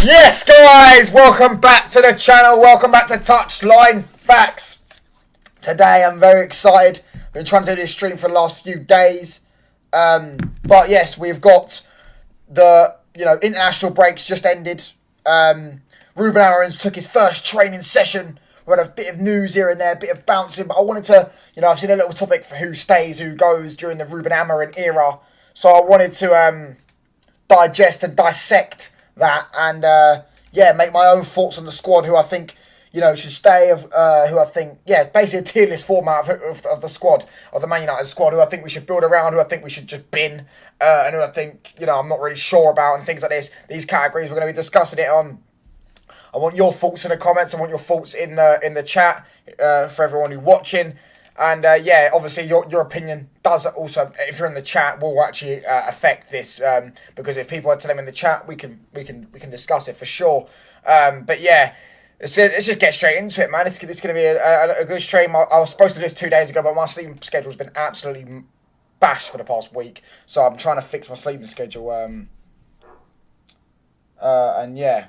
Yes, guys, welcome back to the channel. Welcome back to Touchline Facts. Today, I'm very excited. I've been trying to do this stream for the last few days. But yes, we've got the international breaks just ended. Ruben Amorims took his first training session. We had a bit of news here and there, a bit of bouncing. But I wanted to, I've seen a little topic for who stays, who goes during the Ruben Amorims era. So I wanted to digest and dissect that and make my own thoughts on the squad, who I think should stay, who I think basically a tier list format of the squad, of the Man United squad, who I think we should build around, who I think we should just bin, and who I think I'm not really sure about, and things like this. These categories we're going to be discussing it on. I want your thoughts in the comments. I want your thoughts in the chat for everyone who's watching. And obviously your opinion does also, if you're in the chat, will actually affect this, because if people are telling in the chat, we can discuss it for sure. But yeah, let's just get straight into it, man. It's going to be a good stream. I was supposed to do this 2 days ago, but my sleeping schedule's been absolutely bashed for the past week, so I'm trying to fix my sleeping schedule. And yeah,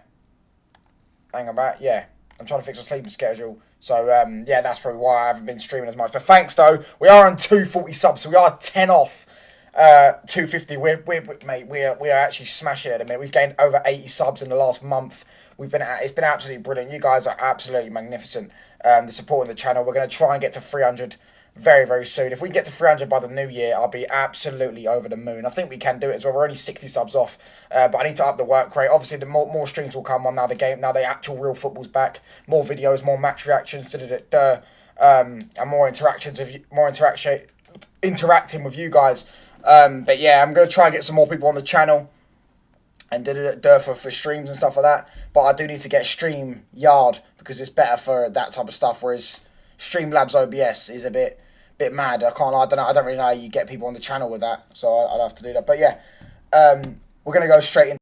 hang about, yeah, I'm trying to fix my sleeping schedule. So, that's probably why I haven't been streaming as much. But thanks, though. We are on 240 subs, so we are 10 off 250. We are actually smashing it at the minute. We've gained over 80 subs in the last month. It's been absolutely brilliant. You guys are absolutely magnificent. The support in the channel. We're going to try and get to 300 very, very soon. If we get to 300 by the new year, I'll be absolutely over the moon. I think we can do it as well. We're only 60 subs off, but I need to up the work rate. Obviously, the more streams will come on now. The actual real football's back. More videos, more match reactions, and more interactions interacting with you guys. But yeah, I'm gonna try and get some more people on the channel and for streams and stuff like that. But I do need to get StreamYard because it's better for that type of stuff. Whereas Streamlabs OBS is a bit mad. I don't really know how you get people on the channel with that, so I'd have to do that. But yeah, we're gonna go straight in.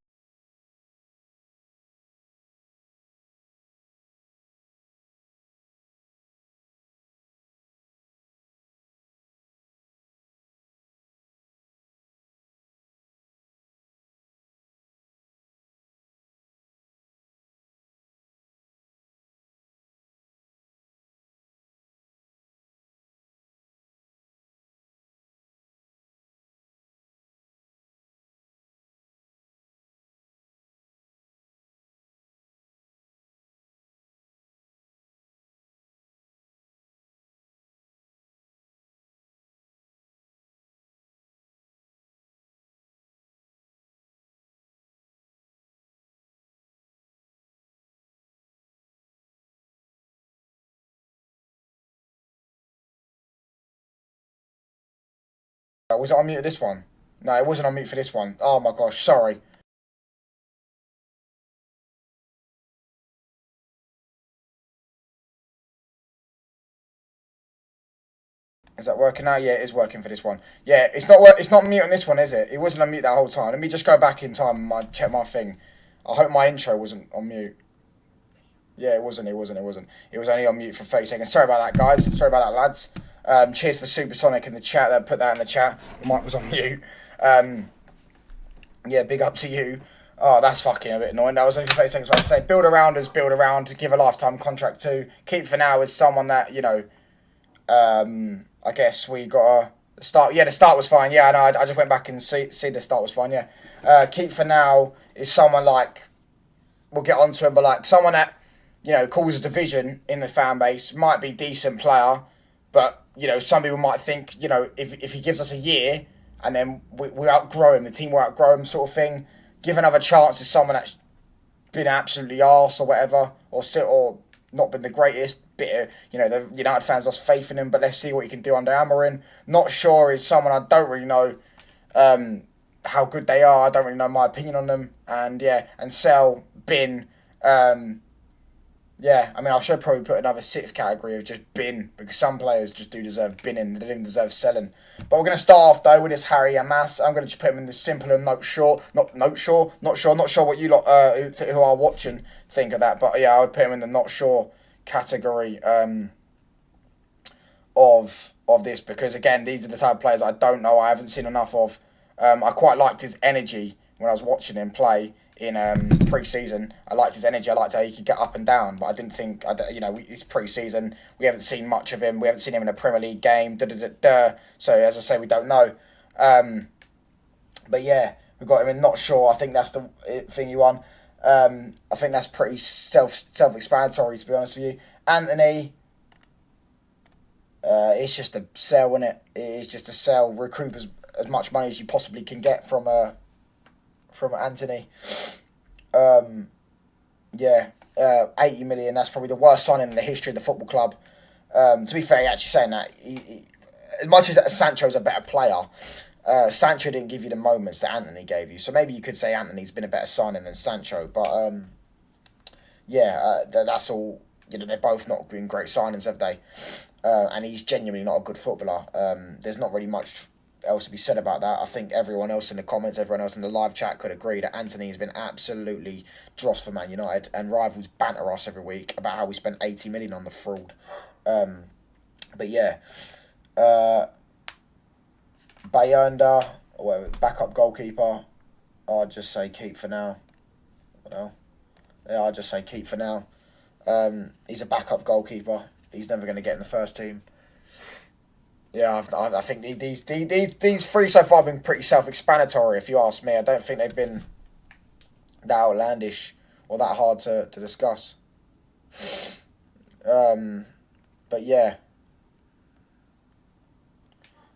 Was it on mute for this one? No, it wasn't on mute for this one. Oh my gosh, sorry. Is that working now? Yeah, it is working for this one. Yeah, it's not mute on this one, is it? It wasn't on mute that whole time. Let me just go back in time and check my thing. I hope my intro wasn't on mute. Yeah, it wasn't. It was only on mute for 30 seconds. Sorry about that, guys. Sorry about that, lads. Cheers for Supersonic in the chat. Put that in the chat. The mic was on mute. Yeah, big up to you. Oh, that's fucking a bit annoying. That was only for 30 seconds. I say, build around us, build around, give a lifetime contract to. Keep for now as someone that, I guess we got a start. Yeah, the start was fine. Yeah, I know. I just went back and see the start was fine. Yeah. Keep for now is someone like, we'll get onto him, but like someone that, causes division in the fan base, might be decent player, but, some people might think, if he gives us a year and then we outgrow him, the team will outgrow him sort of thing, give another chance to someone that's been absolutely arse or whatever, or not been the greatest bit of, the United fans lost faith in him, but let's see what he can do under Amorims. Not sure is someone I don't really know how good they are. I don't really know my opinion on them. And yeah, and sell, bin, I should probably put another sixth category of just bin, because some players just do deserve binning. They don't even deserve selling. But we're going to start off though with this Harry Amas. I'm going to just put him in the simple and not sure what you lot who are watching think of that. But yeah, I would put him in the not sure category of this, because again, these are the type of players I don't know. I haven't seen enough of. I quite liked his energy when I was watching him play in pre-season. I liked his energy. I liked how he could get up and down. But I didn't think, it's pre-season. We haven't seen much of him. We haven't seen him in a Premier League game. So as I say, we don't know. But yeah, we got him in Not Sure. I think that's the thing you won. I think that's pretty self-explanatory, to be honest with you. Anthony, it's just a sell, isn't it? It's just a sell. Recoup as much money as you possibly can get from Anthony. 80 million. That's probably the worst signing in the history of the football club. To be fair, actually saying that, as much as Sancho's a better player, Sancho didn't give you the moments that Anthony gave you. So maybe you could say Anthony's been a better signing than Sancho. But that's all. They're both not been great signings, have they? And he's genuinely not a good footballer. There's not really much else to be said about that. I think everyone else in the comments, everyone else in the live chat could agree that Anthony has been absolutely dross for Man United, and rivals banter us every week about how we spent 80 million on the fraud. But yeah, Bayanda, backup goalkeeper, I'd just say keep for now. I'd just say keep for now. He's a backup goalkeeper. He's never going to get in the first team. Yeah, I think these three so far have been pretty self-explanatory, if you ask me. I don't think they've been that outlandish or that hard to discuss. But yeah,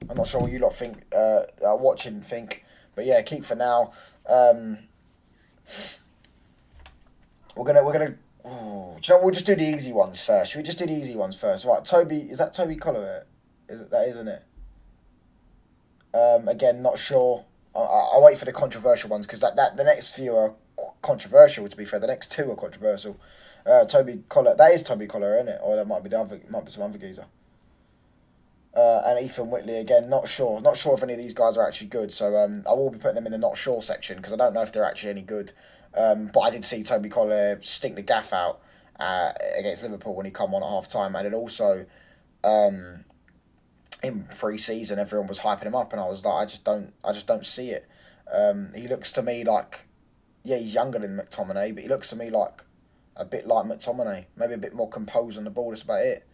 I'm not sure what you lot think, watching think. But yeah, keep for now. We're gonna. Ooh, we'll just do the easy ones first. Should we just do the easy ones first? Right, Toby, is that Toby Collier? Isn't it? Again, not sure. I'll wait for the controversial ones because the next few are controversial. To be fair, the next two are controversial. Toby Collier, that is Toby Collier, isn't it? Or that might be some other geezer. And Ethan Whitley again, not sure. Not sure if any of these guys are actually good. So I will be putting them in the not sure section because I don't know if they're actually any good. But I did see Toby Collier stink the gaff out against Liverpool when he come on at half time, and it also in pre-season everyone was hyping him up, and I was like, I just don't see it. He looks to me like, yeah, he's younger than McTominay, but he looks to me like a bit like McTominay, maybe a bit more composed on the ball. That's about it.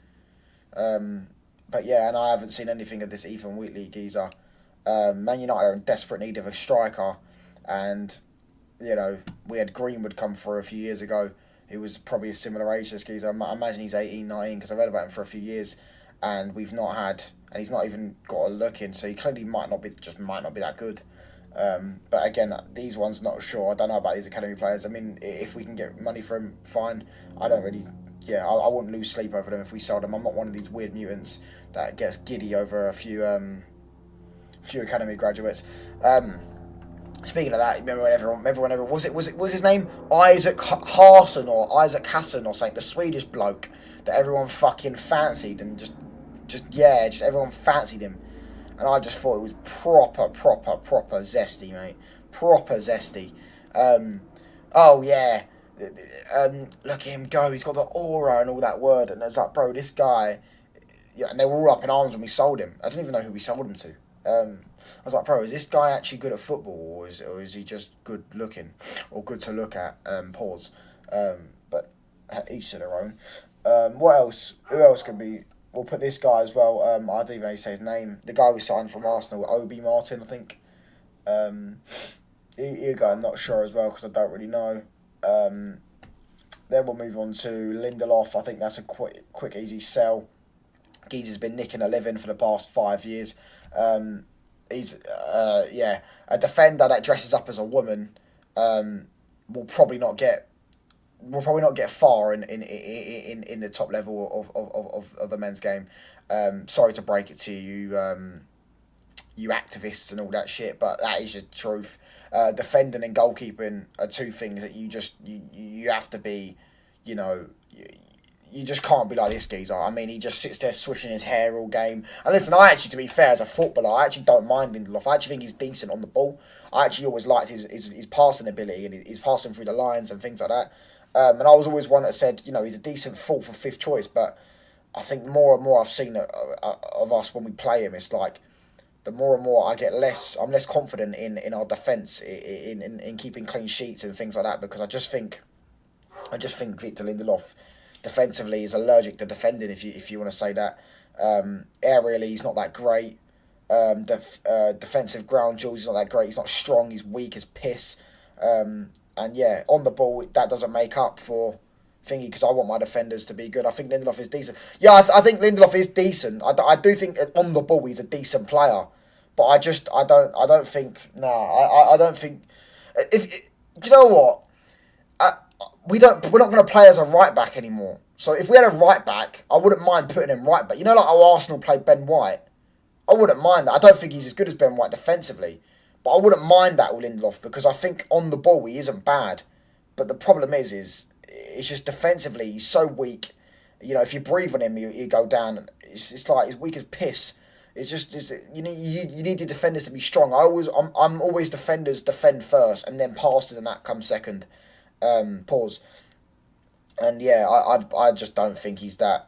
But yeah, and I haven't seen anything of this Ethan Wheatley geezer. Man United are in desperate need of a striker, and we had Greenwood come through a few years ago. He was probably a similar age to this geezer. I imagine he's 18, 19, because I read about him for a few years, and we've not had, and he's not even got a look in, so he clearly might not be that good. But again, these ones, not sure. I don't know about these academy players. I mean, if we can get money for him, fine. I don't really, I wouldn't lose sleep over them if we sold them. I'm not one of these weird mutants that gets giddy over a few academy graduates. Speaking of that, remember when everyone was his name Isaac Hassan or Isaac Hassan or something, the Swedish bloke that everyone fucking fancied, and just everyone fancied him, and I just thought it was proper zesty, mate, proper zesty. Oh yeah, look at him go. He's got the aura and all that word, and I was like, bro, this guy, and they were all up in arms when we sold him. I didn't even know who we sold him to. I was like, bro, is this guy actually good at football, or is he just good looking, or good to look at? Pause. But each to their own. What else? Who else could be? We'll put this guy as well. I don't even know how you say his name. The guy we signed from Arsenal, Obi Martin, I think. He guy, I'm not sure as well because I don't really know. Then we'll move on to Lindelof. I think that's a quick, easy sell. Geezer's been nicking a living for the past 5 years. He's a defender that dresses up as a woman. Will probably not get far in the top level of the men's game. Sorry to break it to you, you activists and all that shit, but that is the truth. Defending and goalkeeping are two things that you have to be, you just can't be like this geezer. I mean, he just sits there swishing his hair all game. And listen, to be fair, as a footballer, I actually don't mind Lindelof. I actually think he's decent on the ball. I actually always liked his passing ability and his passing through the lines and things like that. And I was always one that said, he's a decent fourth or fifth choice. But I think more and more I've seen of us when we play him, it's like the more and more I get I'm less confident in our defence, in keeping clean sheets and things like that, because I just think Victor Lindelof defensively is allergic to defending, if you want to say that. Aerially, he's not that great. Defensive ground duels, he's not that great. He's not strong. He's weak as piss. And yeah, on the ball, that doesn't make up for thingy, because I want my defenders to be good. I think Lindelof is decent. Yeah, I think Lindelof is decent. I do think on the ball he's a decent player, but I don't think. I don't think. Do you know what? We're not going to play as a right back anymore. So if we had a right back, I wouldn't mind putting him right back. You know, like how Arsenal played Ben White. I wouldn't mind that. I don't think he's as good as Ben White defensively, but I wouldn't mind that with Lindelof, because I think on the ball he isn't bad. But the problem is it's just defensively he's so weak. You know, if you breathe on him, you go down. It's like he's weak as piss. You need your defenders to be strong. I'm always defenders defend first, and then passes, and that comes second. Pause. And yeah, I just don't think he's that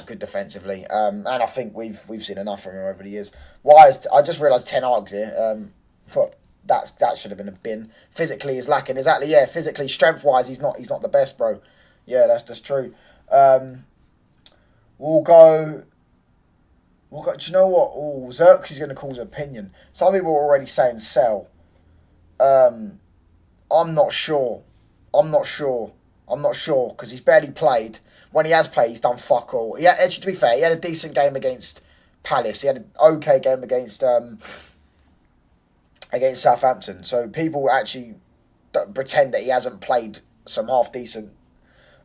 good defensively. And I think we've seen enough from him over the years. I just realised 10 args here. But that should have been a bin. Physically, he's lacking. Exactly. Yeah. Physically, strength wise, he's not the best, bro. Yeah, that's true. We'll go. Do you know what? Oh, Xerxes is going to cause an opinion. Some people are already saying sell. I'm not sure. Because he's barely played. When he has played, he's done fuck all. Actually, to be fair, he had a decent game against Palace. He had an okay game against Southampton. So people actually pretend that he hasn't played some half decent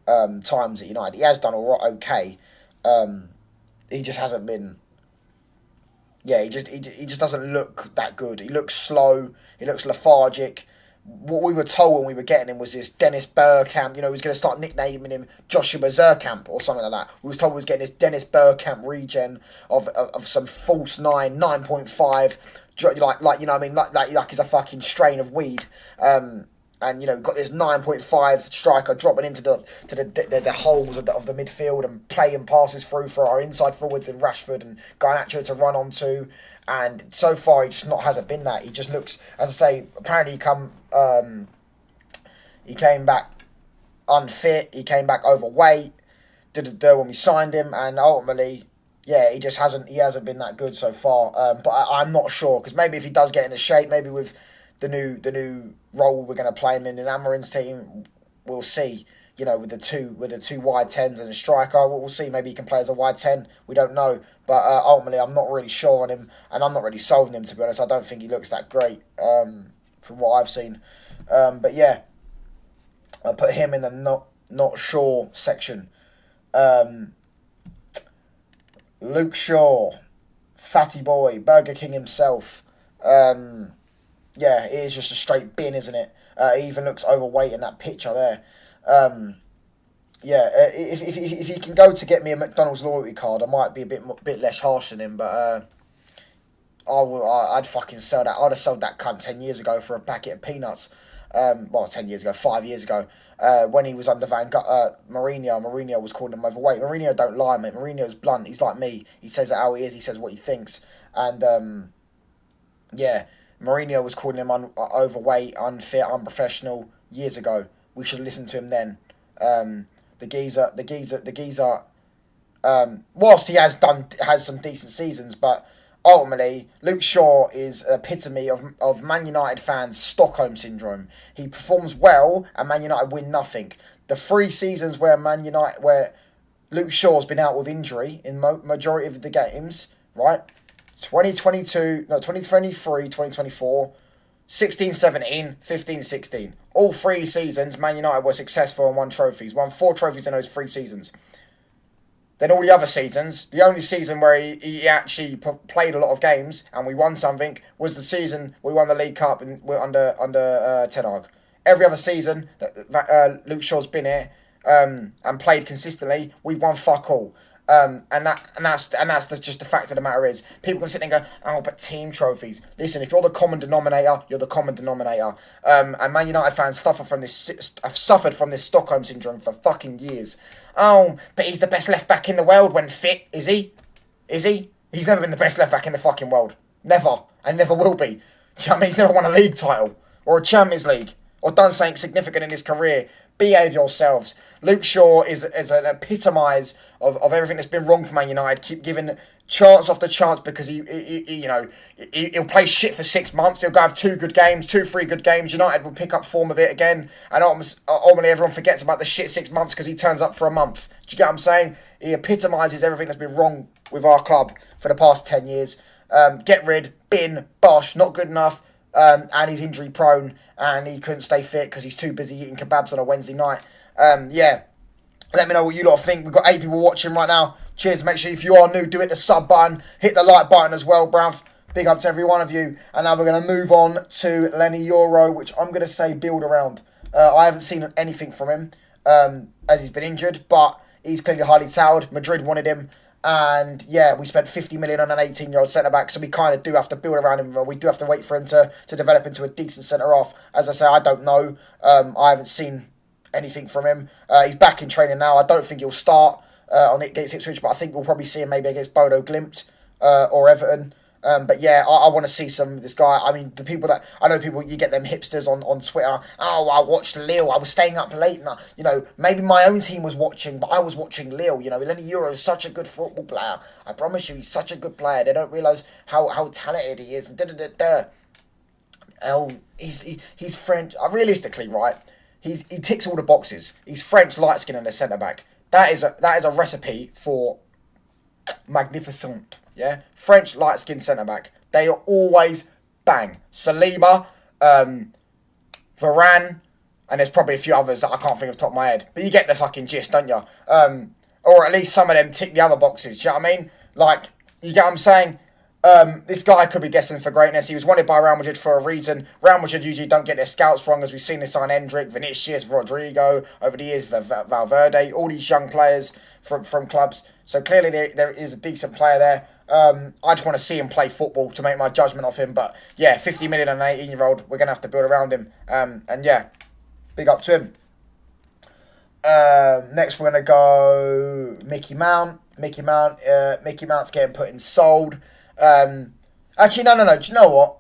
times at United. He has done all right, okay. He just hasn't been. Yeah, he just doesn't look that good. He looks slow. He looks lethargic. What we were told when we were getting him was this Dennis Bergkamp. You know, he was going to start nicknaming him Joshua Zerkamp or something like that. We was told we was getting this Dennis Bergkamp regen of some false 9.5. Like you know what I mean? Like he's a fucking strain of weed. And you know, got this 9.5 striker dropping into the holes of the midfield and playing passes through for our inside forwards in Rashford and Garnacho to run onto. And so far, he just hasn't been that. He just looks, as I say, apparently he came back unfit. He came back overweight. When we signed him, and ultimately, yeah, he hasn't been that good so far. But I'm not sure, because maybe if he does get into shape, maybe with the new role we're going to play him in an Amorims team, we'll see. You know, with the two wide 10s and a striker, we'll see. Maybe he can play as a wide 10. We don't know. But ultimately, I'm not really sure on him, and I'm not really sold on him, to be honest. I don't think he looks that great from what I've seen. But yeah, I put him in the not sure section. Luke Shaw, fatty boy, Burger King himself. Yeah, it is just a straight bin, isn't it? He even looks overweight in that picture there. If he can go to get me a McDonald's loyalty card, I might be a bit less harsh than him. But I'd fucking sell that. I'd have sold that cunt 10 years ago for a packet of peanuts. 10 years ago, 5 years ago, when he was under Mourinho was calling him overweight. Mourinho don't lie, mate. Mourinho's blunt. He's like me. He says it how he is. He says what he thinks. And Mourinho was calling him overweight, unfit, unprofessional years ago. We should have listened to him then. The geezer. Whilst he has some decent seasons, but ultimately, Luke Shaw is an epitome of Man United fans' Stockholm syndrome. He performs well, and Man United win nothing. The 3 seasons where Luke Shaw's been out with injury in majority of the games, right? 2023, 2024, 16-17, 15-16. All 3 seasons, Man United were successful and won trophies. Won 4 trophies in those 3 seasons. Then all the other seasons, the only season where he actually played a lot of games and we won something was the season we won the League Cup and we're under Ten Hag. Every other season that Luke Shaw's been here and played consistently, we've won fuck all. And that's just the fact of the matter is, people can sit there and go, oh, but team trophies. Listen, if you're the common denominator, you're the common denominator. And Man United fans have suffered from this Stockholm syndrome for fucking years. Oh, but he's the best left back in the world when fit, is he? Is he? He's never been the best left back in the fucking world. Never. And never will be. Do you know what I mean? He's never won a league title or a Champions League or done something significant in his career. Behave yourselves. Luke Shaw is an epitomise of everything that's been wrong for Man United. Keep giving chance after chance because he'll play shit for 6 months. He'll go have 2 good games, 3 good games. United will pick up form a bit again, and ultimately everyone forgets about the shit 6 months because he turns up for a month. Do you get what I'm saying? He epitomises everything that's been wrong with our club for the past 10 years. Get rid, bin, bosh, not good enough. And he's injury prone and he couldn't stay fit because he's too busy eating kebabs on a Wednesday night. Yeah, let me know what you lot think. We've got 8 people watching right now. Cheers. Make sure if you are new, do hit the sub button, hit the like button as well, bruv. Big up to every one of you. And now we're going to move on to Lenny Euro, which I'm going to say build around. I haven't seen anything from him as he's been injured, but he's clearly highly touted. Madrid wanted him. And yeah, we spent 50 million on an 18-year-old centre-back, so we kind of do have to build around him. We do have to wait for him to develop into a decent centre-half. As I say, I don't know. I haven't seen anything from him. He's back in training now. I don't think he'll start on it against Ipswich, but I think we'll probably see him maybe against Bodo Glimt or Everton. But yeah, I want to see some of this guy. I mean, the people that I know, you get them hipsters on Twitter. Oh, I watched Lille. I was staying up late, and maybe my own team was watching, but I was watching Lille. Lenny Euro is such a good football player. I promise you, he's such a good player. They don't realise how talented he is. Oh, he's French. Realistically, right? He ticks all the boxes. He's French, light skin, and a centre back. That is a recipe for magnificent. Yeah, French light-skinned centre-back. They are always bang. Saliba, Varane, and there's probably a few others that I can't think of the top of my head. But you get the fucking gist, don't you? Or at least some of them tick the other boxes. Do you know what I mean? Like, you get what I'm saying? This guy could be destined for greatness. He was wanted by Real Madrid for a reason. Real Madrid usually don't get their scouts wrong, as we've seen this sign Endrick, Vinicius, Rodrigo, over the years, Valverde, all these young players from clubs. So clearly there is a decent player there. I just want to see him play football to make my judgment of him. But yeah, 50 million and an 18-year-old, we're going to have to build around him. And yeah, big up to him. Next we're going to go Mickey Mount. Mickey Mount's getting put in sold. Actually, no. Do you know what?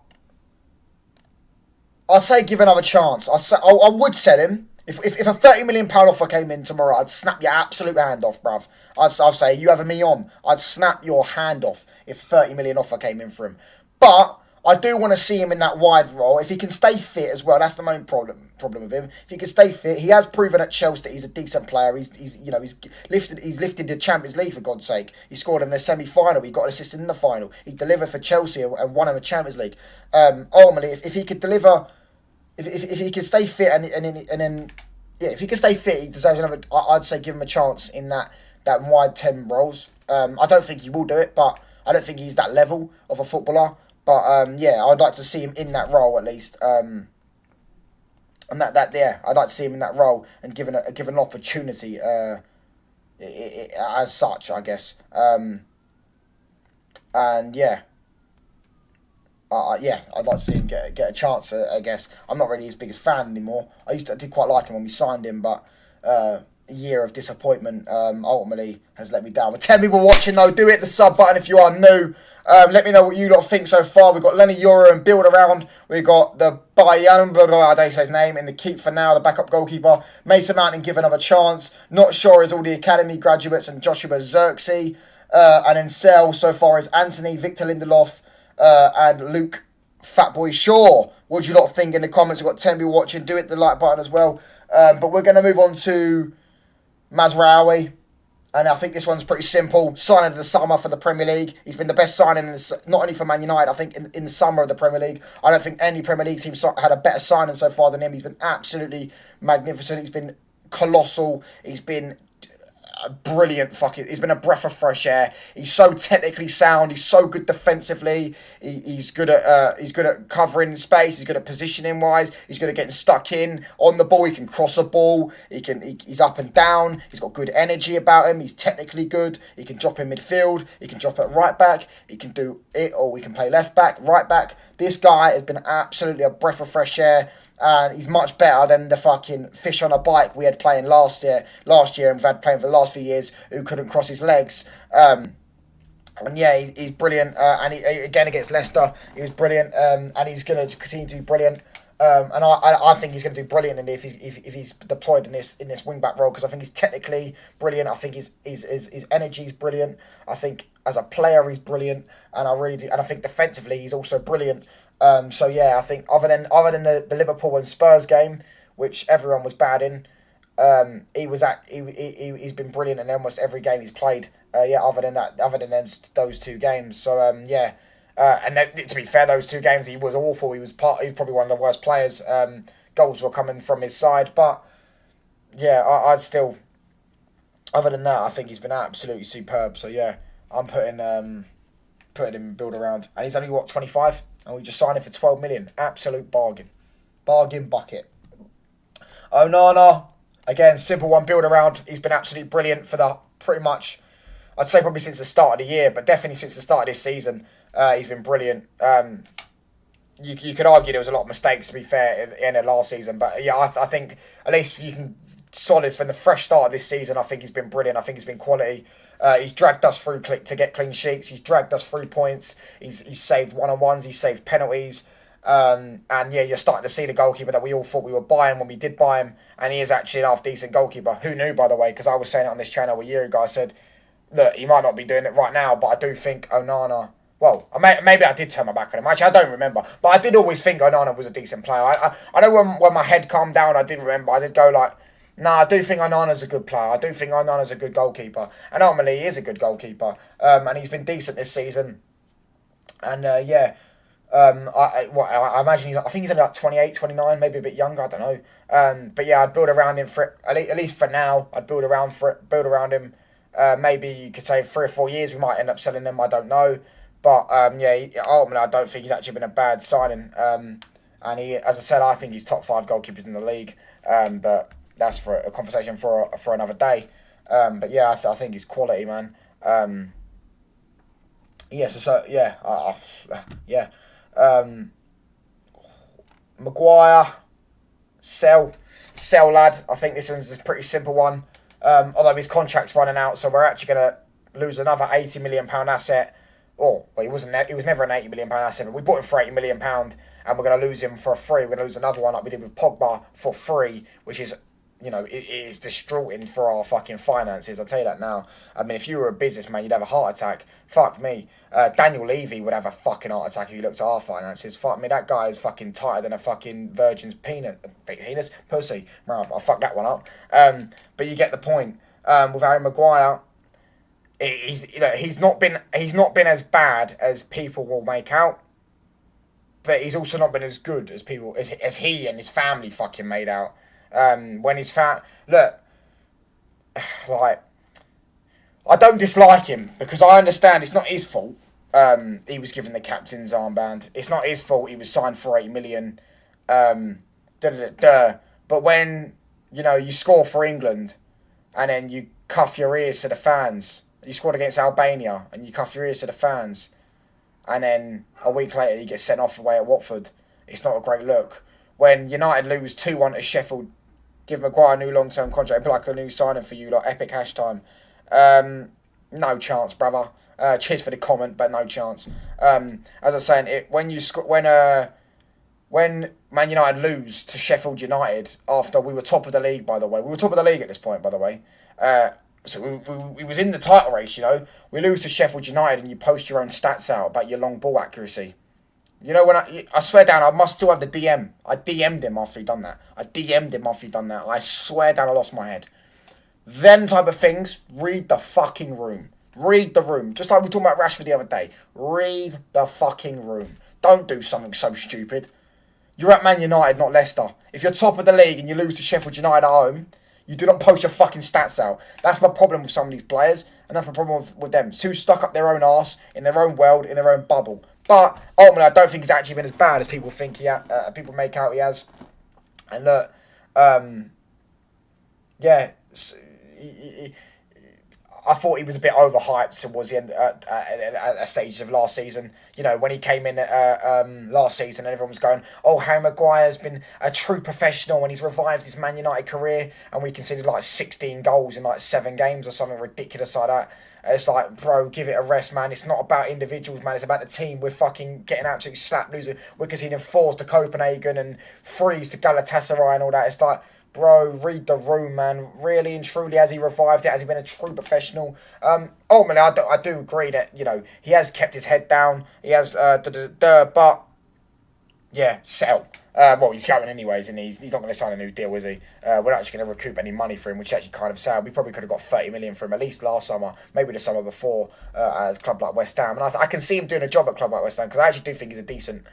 I'll say give another chance. I would sell him. If a £30 million offer came in tomorrow, I'd snap your absolute hand off, bruv. I'd say, you having me on? I'd snap your hand off if a £30 million offer came in for him. But I do want to see him in that wide role. If he can stay fit as well, that's the main problem with him. If he can stay fit, he has proven at Chelsea that he's a decent player. He's lifted the Champions League, for God's sake. He scored in the semi-final. He got an assist in the final. He delivered for Chelsea and won in the Champions League. Ultimately, if he could deliver. If he can stay fit and then if he can stay fit, he deserves another. I'd say give him a chance in that wide 10 roles. I don't think he will do it, but I don't think he's that level of a footballer. But yeah, I'd like to see him in that role at least. And I'd like to see him in that role and given an opportunity as such, I guess. And yeah. I'd like to see him get a chance, I guess. I'm not really his biggest fan anymore. I did quite like him when we signed him, but a year of disappointment ultimately has let me down. But 10 people watching though, do hit the sub button if you are new. Let me know what you lot think so far. We've got Lenny Euro and build around. We've got the Bayan, I don't say his name, in the keep for now, the backup goalkeeper. Mason Mount and give another chance. Not sure is all the academy graduates and Joshua Xerxes. And then sell so far is Anthony, Victor Lindelof, and Luke Fatboy Shaw. What do you lot think in the comments? We've got 10 people watching. Do hit the like button as well. But we're going to move on to Mazraoui. And I think this one's pretty simple. Signing of the summer for the Premier League. He's been the best signing, not only for Man United, I think in the summer of the Premier League. I don't think any Premier League team had a better signing so far than him. He's been absolutely magnificent. He's been colossal. He's been brilliant. He's been a breath of fresh air. He's so technically sound. He's so good defensively. He's good at covering space. He's good at positioning wise. He's good at getting stuck in on the ball. He can cross a ball. He's up and down. He's got good energy about him. He's technically good. He can drop in midfield. He can drop at right back. He can do it, or we can play left back, right back. This guy has been absolutely a breath of fresh air. And he's much better than the fucking fish on a bike we had playing last year, and we've had playing for the last few years who couldn't cross his legs. And yeah, he's brilliant. And again against Leicester, he was brilliant. And he's going to continue to be brilliant. And I think he's going to do brilliant in if he's deployed in this wing back role, because I think he's technically brilliant. I think his energy is brilliant. I think as a player he's brilliant, and I really do. And I think defensively he's also brilliant. So yeah, I think other than the Liverpool and Spurs game, which everyone was bad in, he's been brilliant in almost every game he's played. Other than those two games. So yeah. And to be fair, those two games he was awful. He was probably one of the worst players. Goals were coming from his side, but yeah, I'd still. Other than that, I think he's been absolutely superb. So yeah, I'm putting him build around, and he's only 25, and we just signed him for 12 million. Absolute bargain bucket. Onana, again, simple one, build around. He's been absolutely brilliant for the pretty much. I'd say probably since the start of the year, but definitely since the start of this season. He's been brilliant. You could argue there was a lot of mistakes, to be fair, in it last season. But yeah, I think at least you can solid from the fresh start of this season. I think he's been brilliant. I think he's been quality. He's dragged us through to get clean sheets. He's dragged us through points. He's saved one-on-ones. He's saved penalties. And yeah, you're starting to see the goalkeeper that we all thought we were buying when we did buy him. And he is actually an half-decent goalkeeper. Who knew, by the way? Because I was saying it on this channel a year ago. I said, look, he might not be doing it right now, but I do think Onana... Well, maybe I did turn my back on him. Actually, I don't remember. But I did always think Onana was a decent player. I know when my head calmed down, I did remember. I did go like, nah, I do think Onana's a good player. I do think Onana's a good goalkeeper. And ultimately, he is a good goalkeeper. And he's been decent this season. And yeah, I imagine I think he's only like 28, 29, maybe a bit younger. I don't know. But yeah, I'd build around him for at least for now. I'd build around him. Maybe you could say 3 or 4 years we might end up selling him. I don't know. But yeah, ultimately, I don't think he's actually been a bad signing. And he, as I said, I think he's top 5 goalkeepers in the league. But that's for a conversation for another day. But yeah, I think he's quality, man. Yeah, so yeah, yeah. Maguire, sell, lad. I think this one's a pretty simple one. Although his contract's running out, so we're actually gonna lose another £80 million asset. Well, he was never an £80 million asset, but we bought him for £80 million, and we're going to lose him for free. We're going to lose another one like we did with Pogba for free, which is, it is distorting for our fucking finances. I'll tell you that now. I mean, if you were a businessman, you'd have a heart attack. Fuck me. Daniel Levy would have a fucking heart attack if you looked at our finances. Fuck me, that guy is fucking tighter than a fucking virgin's penis, pussy. I'll fuck that one up. But you get the point. With Harry Maguire, he's not been as bad as people will make out, but he's also not been as good as people as he and his family fucking made out. When his look, like, I don't dislike him because I understand it's not his fault. He was given the captain's armband. It's not his fault he was signed for 8 million. But when you score for England and then you cuff your ears to the fans. You scored against Albania and you cuff your ears to the fans, and then a week later you get sent off away at Watford. It's not a great look. When United lose 2-1 to Sheffield, give Maguire a new long-term contract, it'd be like a new signing for you, like epic hash time. No chance, brother. Cheers for the comment, but no chance. As I was saying, when Man United lose to Sheffield United after we were top of the league, by the way. We were top of the league at this point, by the way. So we was in the title race, We lose to Sheffield United and you post your own stats out about your long ball accuracy. When I swear down, I must still have the DM. I DM'd him after he'd done that. I swear down, I lost my head. Them type of things, read the fucking room. Read the room. Just like we were talking about Rashford the other day. Read the fucking room. Don't do something so stupid. You're at Man United, not Leicester. If you're top of the league and you lose to Sheffield United at home, you do not post your fucking stats out. That's my problem with some of these players, and that's my problem with them. Too stuck up their own arse, in their own world, in their own bubble. But ultimately, I don't think he's actually been as bad as people think people make out he has. And look, yeah, I thought he was a bit overhyped towards the end at stages of last season. You know, when he came in last season and everyone was going, oh, Harry Maguire's been a true professional and he's revived his Man United career, and we conceded like 16 goals in like 7 games or something ridiculous like that. It's like, bro, give it a rest, man. It's not about individuals, man. It's about the team. We're fucking getting absolutely slapped, losing. We're conceding 4s to Copenhagen and 3s to Galatasaray and all that. It's like, bro, read the room, man. Really and truly, has he revived it? Has he been a true professional? Ultimately, I do agree that, you know, he has kept his head down. He has, but, yeah, sell. Well, he's going anyways, and he's not going to sign a new deal, is he? We're not actually going to recoup any money for him, which is actually kind of sad. We probably could have got 30 million for him at least last summer, maybe the summer before, at a club like West Ham. And I can see him doing a job at a club like West Ham, because I actually do think he's a decent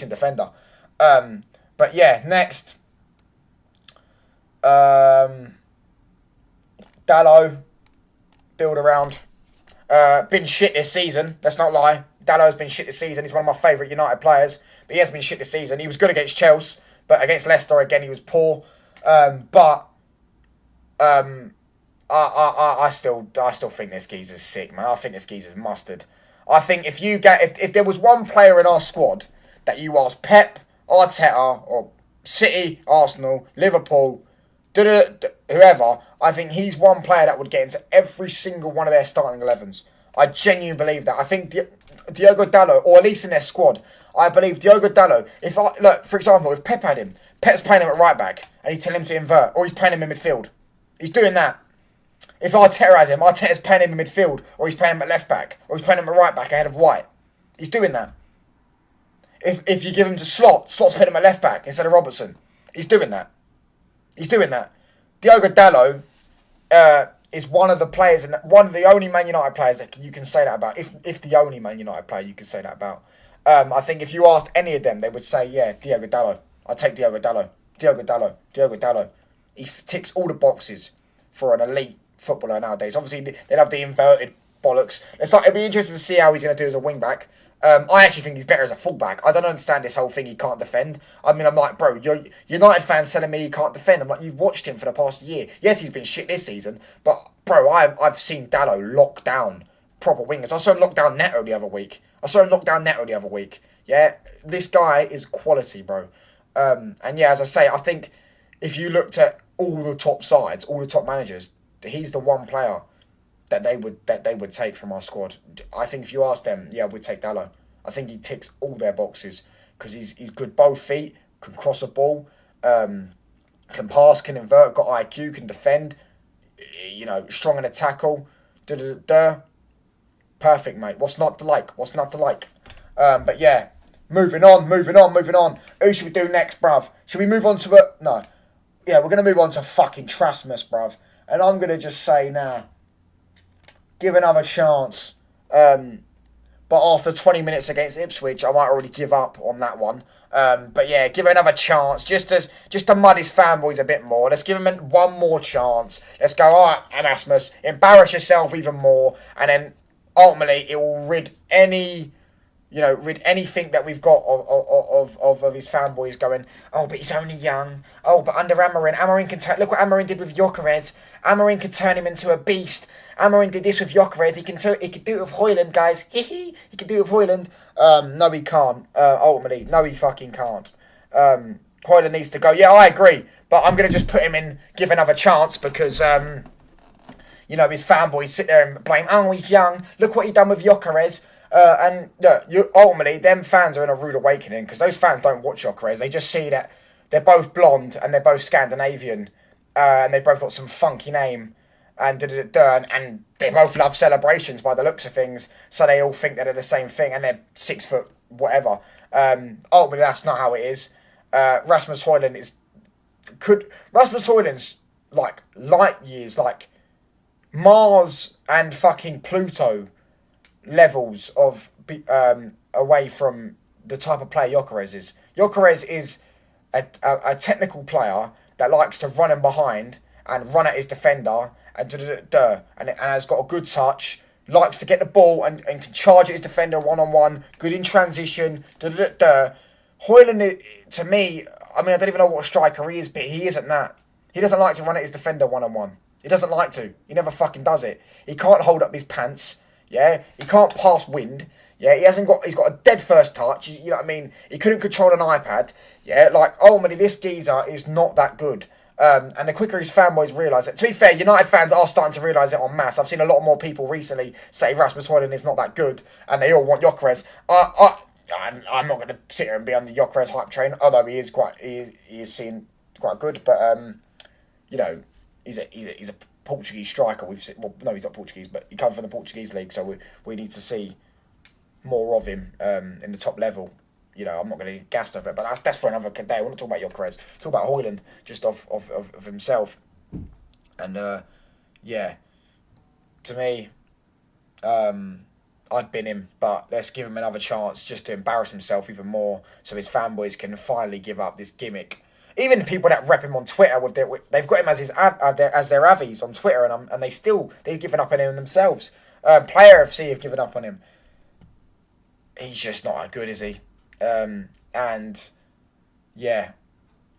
defender. But yeah, next, Dalot, build around. Been shit this season. Let's not lie. Dallow's been shit this season. He's one of my favourite United players, but he has been shit this season. He was good against Chelsea, but against Leicester again he was poor. I still think this geezer's sick, man. I think this geezer's mustard. I think if there was one player in our squad that you asked Pep, Arteta, or City, Arsenal, Liverpool, whoever, I think he's one player that would get into every single one of their starting 11s. I genuinely believe that. I think Diogo Dalot, or at least in their squad, I believe Diogo Dalot, look, for example, if Pep had him, Pep's playing him at right back, and he's telling him to invert, or he's playing him in midfield. He's doing that. If Arteta has him, Arteta's playing him in midfield, or he's playing him at left back, or he's playing him at right back ahead of White. He's doing that. If you give him to Slot's playing him at left back instead of Robertson. He's doing that. Diogo Dalot is one of the players, and one of the only Man United players that you can say that about. If the only Man United player you can say that about. I think if you asked any of them, they would say, yeah, Diogo Dalot. I'd take Diogo Dalot. He ticks all the boxes for an elite footballer nowadays. Obviously, they'd have the inverted bollocks. It'd be interesting to see how he's going to do as a wing back. I actually think he's better as a fullback. I don't understand this whole thing he can't defend. I mean, I'm like, bro, you're United fans telling me he can't defend. I'm like, you've watched him for the past year. Yes, he's been shit this season, but bro, I've seen Dalot lock down proper wingers. I saw him lock down Neto the other week. Yeah, this guy is quality, bro. And yeah, as I say, I think if you looked at all the top sides, all the top managers, he's the one player that they would take from our squad. I think if you ask them, yeah, we'd take Dalot. I think he ticks all their boxes because he's good both feet, can cross a ball, can pass, can invert, got IQ, can defend, you know, strong in a tackle. Perfect, mate. What's not to like? But yeah, moving on. Who should we do next, bruv? Should we move on to it? No. Yeah, we're going to move on to fucking Trasmus, bruv. And I'm going to just say, nah, give another chance. But after 20 minutes against Ipswich, I might already give up on that one. But yeah, give it another chance. Just to mud his fanboys a bit more. Let's give him one more chance. Let's go, all right, Erasmus, embarrass yourself even more. And then ultimately it will rid anything that we've got of his fanboys going, oh, but he's only young. Oh, but under Amorim can look what Amorim did with Gyökeres. Amorim could turn him into a beast. Amorim did this with Gyökeres. He could do it with Højlund, guys. He could do it with Højlund. No, he can't. Ultimately, no, he fucking can't. Højlund needs to go. Yeah, I agree. But I'm going to just put him in, give another chance because, his fanboys sit there and blame, oh, he's young. Look what he done with Gyökeres. Ultimately, them fans are in a rude awakening because those fans don't watch Gyökeres. They just see that they're both blonde and they're both Scandinavian and they both got some funky name and and they both love celebrations by the looks of things. So they all think that they're the same thing and they're 6 foot whatever. Ultimately, that's not how it is. Rasmus Højlund's like light years, like Mars and fucking Pluto levels of away from the type of player Gyökeres is. Gyökeres is a technical player that likes to run in behind and run at his defender and has got a good touch, likes to get the ball and can charge at his defender one-on-one, good in transition. Højlund, to me, I mean, I don't even know what striker he is, but he isn't that. He doesn't like to run at his defender one-on-one. He doesn't like to. He never fucking does it. He can't hold up his pants. Yeah, he can't pass wind. Yeah, he's got a dead first touch. You know what I mean? He couldn't control an iPad. Yeah, like, ultimately, this geezer is not that good. And the quicker his fanboys realise it. To be fair, United fans are starting to realise it en masse. I've seen a lot more people recently say Rasmus Højlund is not that good, and they all want Gyökeres. I'm not going to sit here and be on the Gyökeres hype train, although he is seen quite good. But you know, he's a Portuguese striker. We've seen, well, no, he's not Portuguese, but he comes from the Portuguese league, so we need to see more of him in the top level. You know, I'm not going to get gassed over it, but that's for another day. I want to talk about Gyökeres. Talk about Højlund just of himself. And, yeah, to me, I'd bin him, but let's give him another chance just to embarrass himself even more so his fanboys can finally give up this gimmick. Even people that rep him on Twitter, they've got him as their avies on Twitter, and they've given up on him themselves. Player FC have given up on him. He's just not that good, is he? And yeah,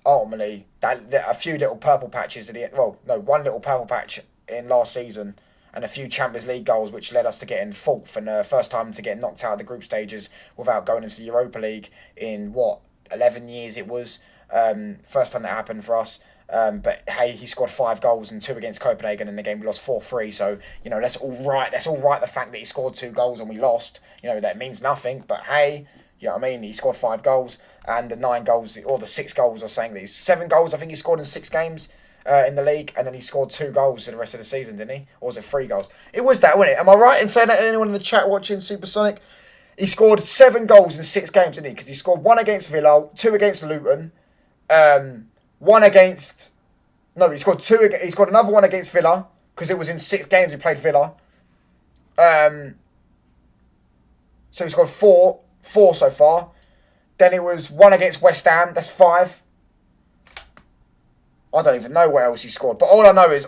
ultimately, a few little purple patches one little purple patch in last season, and a few Champions League goals, which led us to getting fourth and first time to get knocked out of the group stages without going into the Europa League in 11 years it was. First time that happened for us. But hey, he scored 5 goals and 2 against Copenhagen in the game we lost 4-3. So, you know, that's all right. That's all right. The fact that he scored 2 goals and we lost, you know, that means nothing. But hey, you know what I mean? He scored 5 goals, and the 9 goals, or the 6 goals are saying that he's 7 goals. I think he scored in 6 games in the league, and then he scored 2 goals in the rest of the season, didn't he? Or was it 3 goals? It was that, wasn't it? Am I right in saying that? Anyone in the chat watching Supersonic? He scored 7 goals in 6 games, didn't he? Because he scored 1 against Villa, 2 against Luton, 1 against... No, he scored 2. He scored another 1 against Villa, because it was in 6 games he played Villa. So he scored 4 so far. Then it was 1 against West Ham. That's 5. I don't even know where else he scored. But all I know is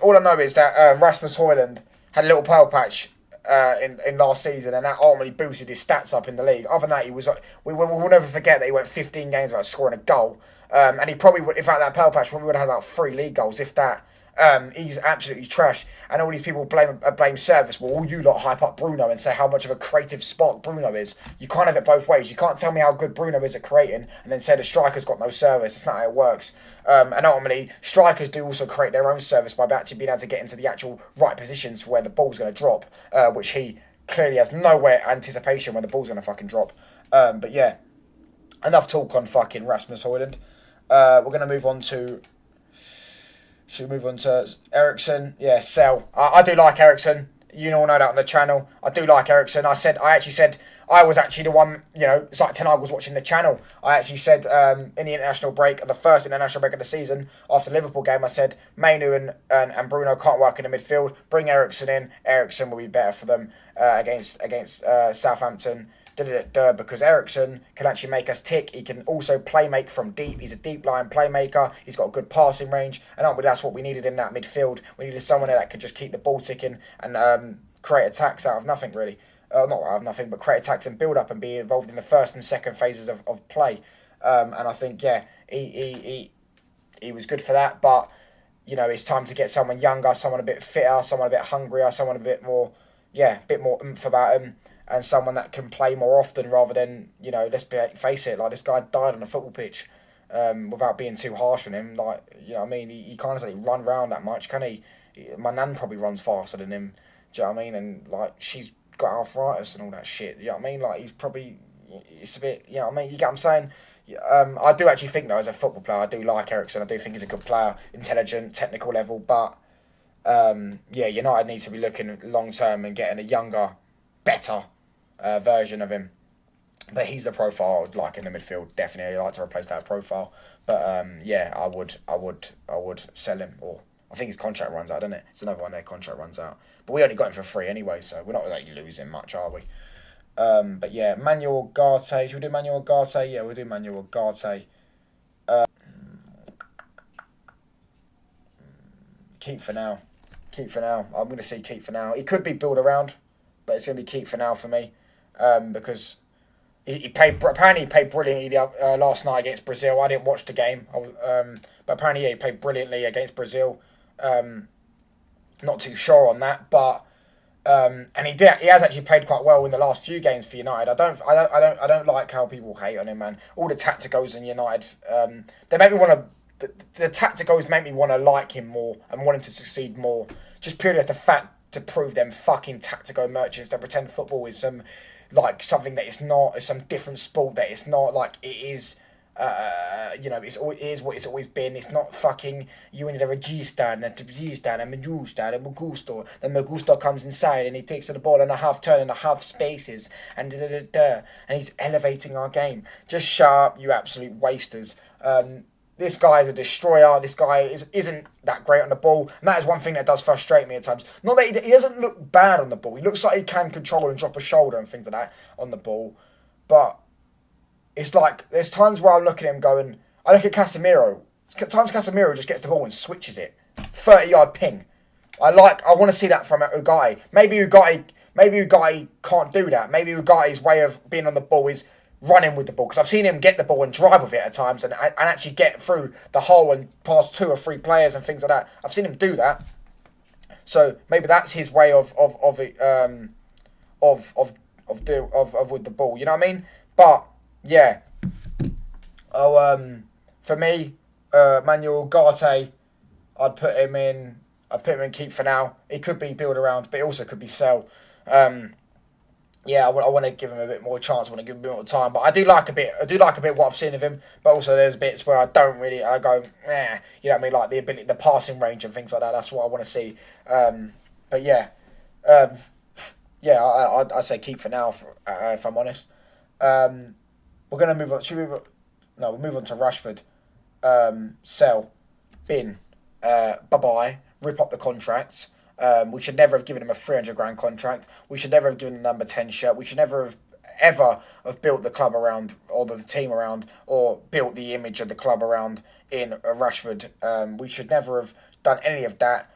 that Rasmus Højlund had a little pale patch in last season, and that ultimately boosted his stats up in the league. Other than that, he was we'll never forget that he went 15 games without scoring a goal. And he probably would, if at that pale patch, probably would have had about 3 league goals, if that. He's absolutely trash, and all these people blame service. Well, all you lot hype up Bruno and say how much of a creative spark Bruno is. You can't have it both ways. You can't tell me how good Bruno is at creating and then say the striker's got no service. It's not how it works. And ultimately, strikers do also create their own service by actually being able to get into the actual right positions where the ball's going to drop, which he clearly has nowhere anticipation when the ball's going to fucking drop. But yeah, enough talk on fucking Rasmus Højlund. We're going to move on to... Should we move on to Eriksen? Yeah, sell. I do like Eriksen. You all know that on the channel. I do like Eriksen. I actually said I was actually the one, you know, it's like Tenag was watching the channel. I actually said in the international break, the first international break of the season, after the Liverpool game, I said Mainu and Bruno can't work in the midfield. Bring Eriksen in. Eriksen will be better for them against Southampton. Because Eriksen can actually make us tick. He can also make from deep. He's a deep line playmaker. He's got a good passing range, and that's what we needed in that midfield. We needed someone that could just keep the ball ticking and create attacks out of nothing, really. Not out of nothing, but create attacks and build up and be involved in the first and second phases of play. And I think, yeah, he was good for that. But you know, it's time to get someone younger, someone a bit fitter, someone a bit hungrier, someone a bit more oomph about him. And someone that can play more often rather than, you know, face it, like this guy died on a football pitch without being too harsh on him. Like, you know what I mean? He can't exactly run around that much, can he? My nan probably runs faster than him, do you know what I mean? And, like, she's got arthritis and all that shit, you know what I mean? Like, it's a bit, you know what I mean? You get what I'm saying? I do actually think, though, as a football player, I do like Eriksen. I do think he's a good player, intelligent, technical level. But, yeah, United needs to be looking long-term and getting a younger, better version of him. But he's the profile I would like in the midfield. Definitely, I'd like to replace that profile. But yeah, I would sell him. Or I think his contract runs out, doesn't it? It's another one their contract runs out. But we only got him for free anyway, so we're not really losing much, are we? But yeah, Manuel Ugarte. Should we do Manuel Ugarte? Yeah, we'll do Manuel Ugarte. Keep for now. Keep for now. I'm going to say keep for now. It could be build around, but it's going to be keep for now for me. Because he played brilliantly last night against Brazil. I didn't watch the game, but apparently he played brilliantly against Brazil. Not too sure on that, but and he has actually played quite well in the last few games for United. I don't like how people hate on him, man. All the tacticals in United, they make me want to. The tacticals make me want to like him more and want him to succeed more. Just purely at the fact to prove them fucking tactical merchants that pretend football is some like something that it's not. It's some different sport that it's not like it is. It is what it's always been. It's not fucking you in the regista and the regista and Medusta and Magusto. Then Magusto comes inside and he takes the ball in a half turn and a half spaces and and he's elevating our game. Just shut up, you absolute wasters. This guy is a destroyer. This guy isn't that great on the ball, and that is one thing that does frustrate me at times. Not that he doesn't look bad on the ball. He looks like he can control and drop a shoulder and things like that on the ball, but it's like, there's times where I'm looking at him going, I look at Casemiro. Times Casemiro just gets the ball and switches it. 30-yard ping. I want to see that from Ugarte. Maybe Ugarte can't do that. Maybe Ugarte's way of being on the ball is running with the ball. Because I've seen him get the ball and drive with it at times and actually get through the hole and pass 2 or 3 players and things like that. I've seen him do that. So maybe that's his way of with the ball. You know what I mean? But yeah. For me, Manuel Ugarte, I'd put him in keep for now. He could be build around, but he also could be sell. I want to give him a bit more chance. I want to give him a bit more time. But I do like a bit what I've seen of him. But also there's bits where I go, you know what I mean, like the ability, the passing range and things like that. That's what I want to see. I'd say keep for now. If I'm honest. We're going to move on. We'll move on to Rashford. Sell. Bin. Bye-bye. Rip up the contracts. We should never have given him a 300 grand contract. We should never have given him the number 10 shirt. We should never have ever have built the club around, or the team around, or built the image of the club around in Rashford. We should never have done any of that.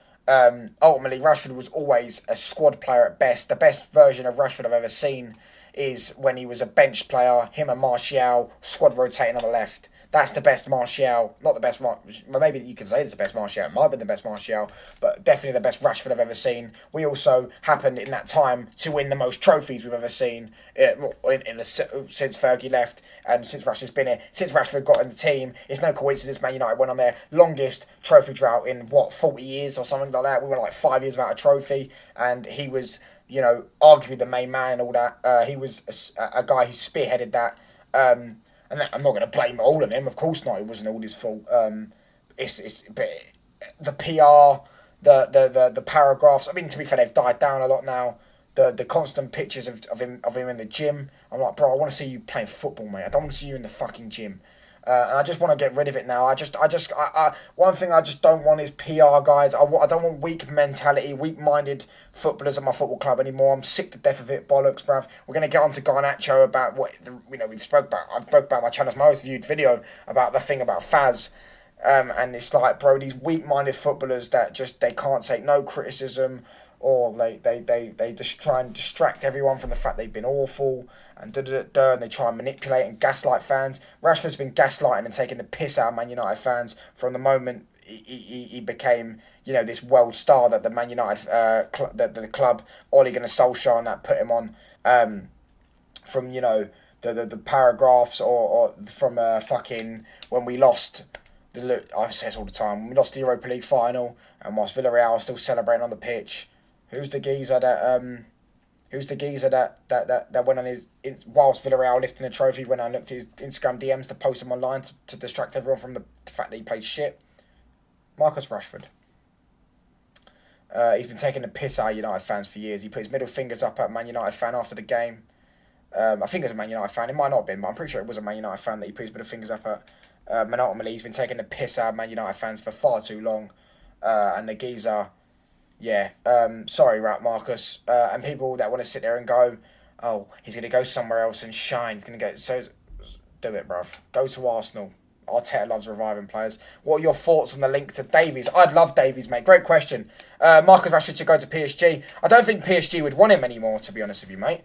Ultimately, Rashford was always a squad player at best. The best version of Rashford I've ever seen is when he was a bench player, him and Martial, squad rotating on the left. That's the best Martial, not the best, maybe you could say it's the best Martial, it might have been the best Martial, but definitely the best Rashford I've ever seen. We also happened in that time to win the most trophies we've ever seen since Fergie left and since Rashford's been here. Since Rashford got in the team, it's no coincidence Man United went on their longest trophy drought in, 40 years or something like that. We went like 5 years without a trophy, and he was, arguably the main man and all that. He was a guy who spearheaded that. And I'm not going to blame all on him. Of course not. It wasn't all his fault. But the PR, the paragraphs. I mean, to be fair, they've died down a lot now. The constant pictures of him in the gym. I'm like, bro, I want to see you playing football, mate. I don't want to see you in the fucking gym. And I just want to get rid of it now. One thing I just don't want is PR guys. I don't want weak mentality, weak-minded footballers at my football club anymore. I'm sick to death of it, bollocks, bruv. We're going to get on to Garnacho about what, I've spoke about my channel's most viewed video about the thing about Faz. And it's like, bro, these weak-minded footballers that just, they can't take no criticism, or they just try and distract everyone from the fact they've been awful, and and they try and manipulate and gaslight fans. Rashford's been gaslighting and taking the piss out of Man United fans from the moment he became, this world star that the Man United the club, Ole Gunnar Solskjaer and that put him on. From the paragraphs or from fucking when we lost. I say it all the time. When we lost the Europa League final, and whilst Villarreal are still celebrating on the pitch, who's the geezer that went on his, whilst Villarreal lifting the trophy, went and looked at his Instagram DMs to post them online to distract everyone from the fact that he played shit? Marcus Rashford. He's been taking the piss out of United fans for years. He put his middle fingers up at a Man United fan after the game. I think it was a Man United fan. It might not have been, but I'm pretty sure it was a Man United fan that he put his middle fingers up at. And ultimately, he's been taking the piss out of Man United fans for far too long. And the geezer, sorry, right, Marcus. And people that want to sit there and go, oh, he's going to go somewhere else and shine. He's going to go. So, do it, bruv. Go to Arsenal. Arteta loves reviving players. What are your thoughts on the link to Davies? I'd love Davies, mate. Great question. Marcus Rashford should go to PSG. I don't think PSG would want him anymore, to be honest with you, mate.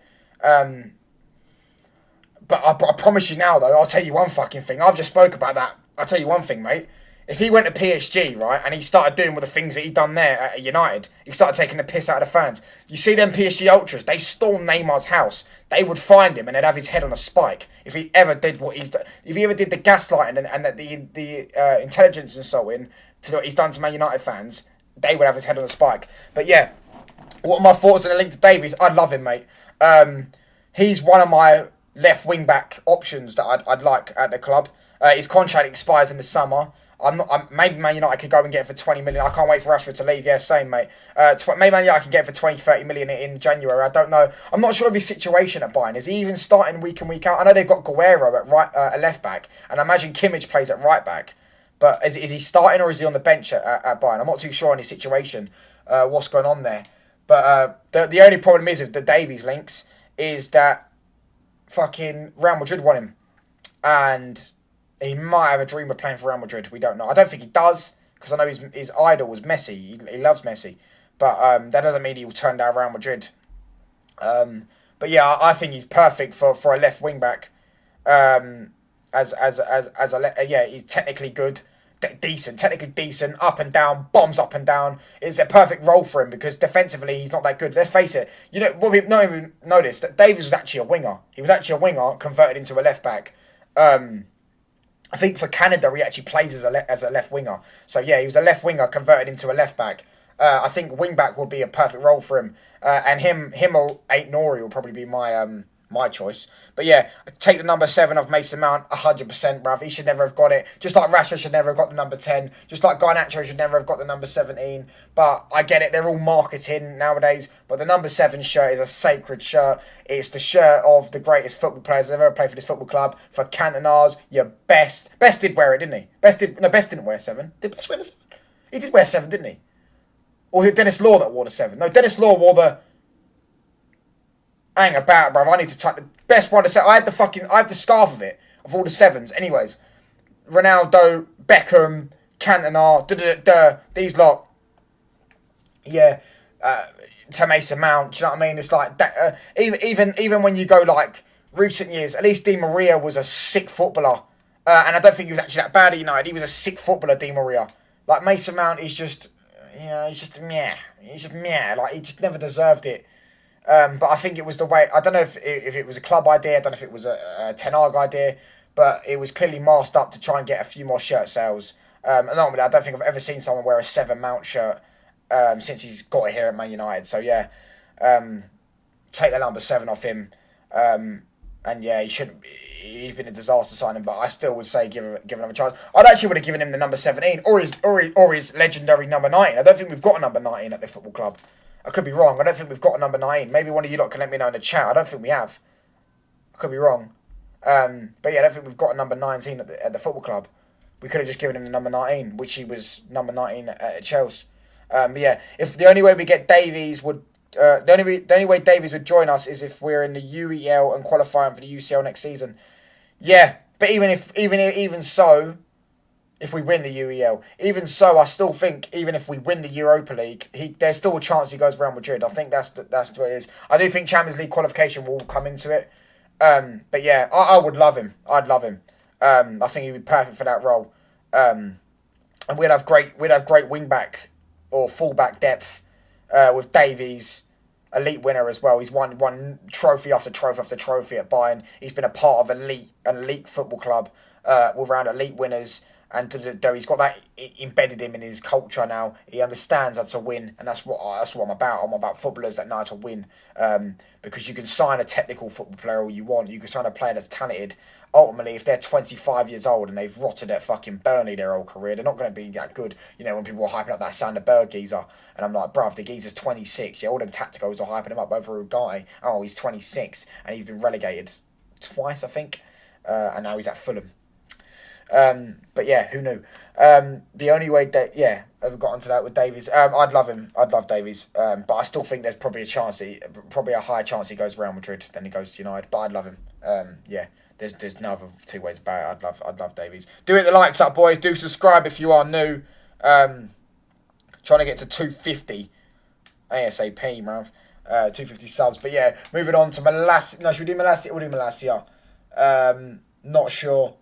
But I promise you now, though, I'll tell you one fucking thing. I've just spoke about that. I'll tell you one thing, mate. If he went to PSG, right, and he started doing all the things that he done there at United, he started taking the piss out of the fans. You see them PSG ultras, they storm Neymar's house. They would find him and they'd have his head on a spike if he ever did what he's done. If he ever did the gaslighting and the intelligence and so in to what he's done to Man United fans, they would have his head on a spike. But yeah, what are my thoughts on the link to Davies? I love him, mate. He's one of my left wing back options that I'd like at the club. His contract expires in the summer. Maybe Man United could go and get him for 20 million. I can't wait for Rashford to leave. Yeah, same, mate. Maybe Man United can get him for 20, 30 million in January. I don't know. I'm not sure of his situation at Bayern. Is he even starting week in, week out? I know they've got Guerrero at at left back, and I imagine Kimmich plays at right back. But is he starting or is he on the bench at Bayern? I'm not too sure on his situation, what's going on there. But the only problem is with the Davies links is that fucking Real Madrid want him. And he might have a dream of playing for Real Madrid. We don't know. I don't think he does, because I know his idol was Messi. He loves Messi. But that doesn't mean he will turn down Real Madrid. But yeah, I think he's perfect for a left wing back. He's technically good, technically decent, up and down, bombs up and down. It's a perfect role for him because defensively he's not that good. Let's face it. You know what we've not even noticed, that Davies was actually a winger. He was actually a winger converted into a left back. I think for Canada he actually plays as a left winger. So yeah, he was a left winger converted into a left back. I think wing back will be a perfect role for him. And him or Ait-Nouri will probably be my choice. But yeah, take the number 7 of Mason Mount, 100%, bruv. He should never have got it. Just like Rashford should never have got the number 10. Just like Garnacho should never have got the number 17. But I get it, they're all marketing nowadays. But the number 7 shirt is a sacred shirt. It's the shirt of the greatest football players that have ever played for this football club. For Cantona's, your Best. Best did wear it, didn't he? Best didn't wear 7. Did Best wear the 7? He did wear 7, didn't he? Or was it Dennis Law that wore the 7? No, Dennis Law wore the... Hang about, bruv. I need to type the best one to say. I have the scarf of it, of all the 7s. Anyways, Ronaldo, Beckham, Cantona, these lot. Yeah, to Mason Mount. Do you know what I mean? It's like that. Even when you go like recent years, at least Di Maria was a sick footballer, and I don't think he was actually that bad at United. He was a sick footballer, Di Maria. Like Mason Mount is just, he's just meh. He's just meh. Like he just never deserved it. But I think it was the way. I don't know if it was a club idea. I don't know if it was a Ten Hag idea, but it was clearly masked up to try and get a few more shirt sales. And normally, I don't think I've ever seen someone wear a 7 Mount shirt since he's got it here at Man United. So yeah, take the number 7 off him. And yeah, he shouldn't. He's been a disaster signing, but I still would say give him a chance. I'd actually would have given him the number 17 or his legendary number 19. I don't think we've got a number 19 at the football club. I could be wrong. I don't think we've got a number 9. Maybe one of you lot can let me know in the chat. I don't think we have. I could be wrong. But yeah, I don't think we've got a number 19 at the football club. We could have just given him the number 19, which he was number 19 at Chelsea. But yeah, if the only way we get Davies would... the only way Davies would join us is if we're in the UEL and qualifying for the UCL next season. Yeah, but even so... If we win the UEL. Even so, I still think, even if we win the Europa League, there's still a chance he goes Real Madrid. I think that's what it is. I do think Champions League qualification will come into it. But yeah, I would love him. I'd love him. I think he'd be perfect for that role. And we'd have great wing back or full back depth with Davies, elite winner as well. He's won trophy after trophy after trophy at Bayern. He's been a part of an elite football club around elite winners. And he's got that embedded him in his culture now. He understands how to win, and that's what I'm about. I'm about footballers that know how to win. Because you can sign a technical football player all you want. You can sign a player that's talented. Ultimately, if they're 25 years old and they've rotted at fucking Burnley their whole career, they're not going to be that good. You know, when people are hyping up that Sander Berg geezer, and I'm like, bruv, the geezer's 26. Yeah, all them tacticals are hyping him up over a guy. Oh, he's 26, and he's been relegated twice, I think. And now he's at Fulham. But yeah, who knew? The only way that I've got onto that with Davies. I'd love him. I'd love Davies. But I still think there's probably a higher chance he goes Real Madrid than he goes to United. But I'd love him. There's no other two ways about it. I'd love Davies. Do hit the likes up, boys. Do subscribe if you are new. Trying to get to 250 ASAP, man. 250 subs. But yeah, moving on to Malacia. No, should we do Malacia? We'll do Malacia. Not sure.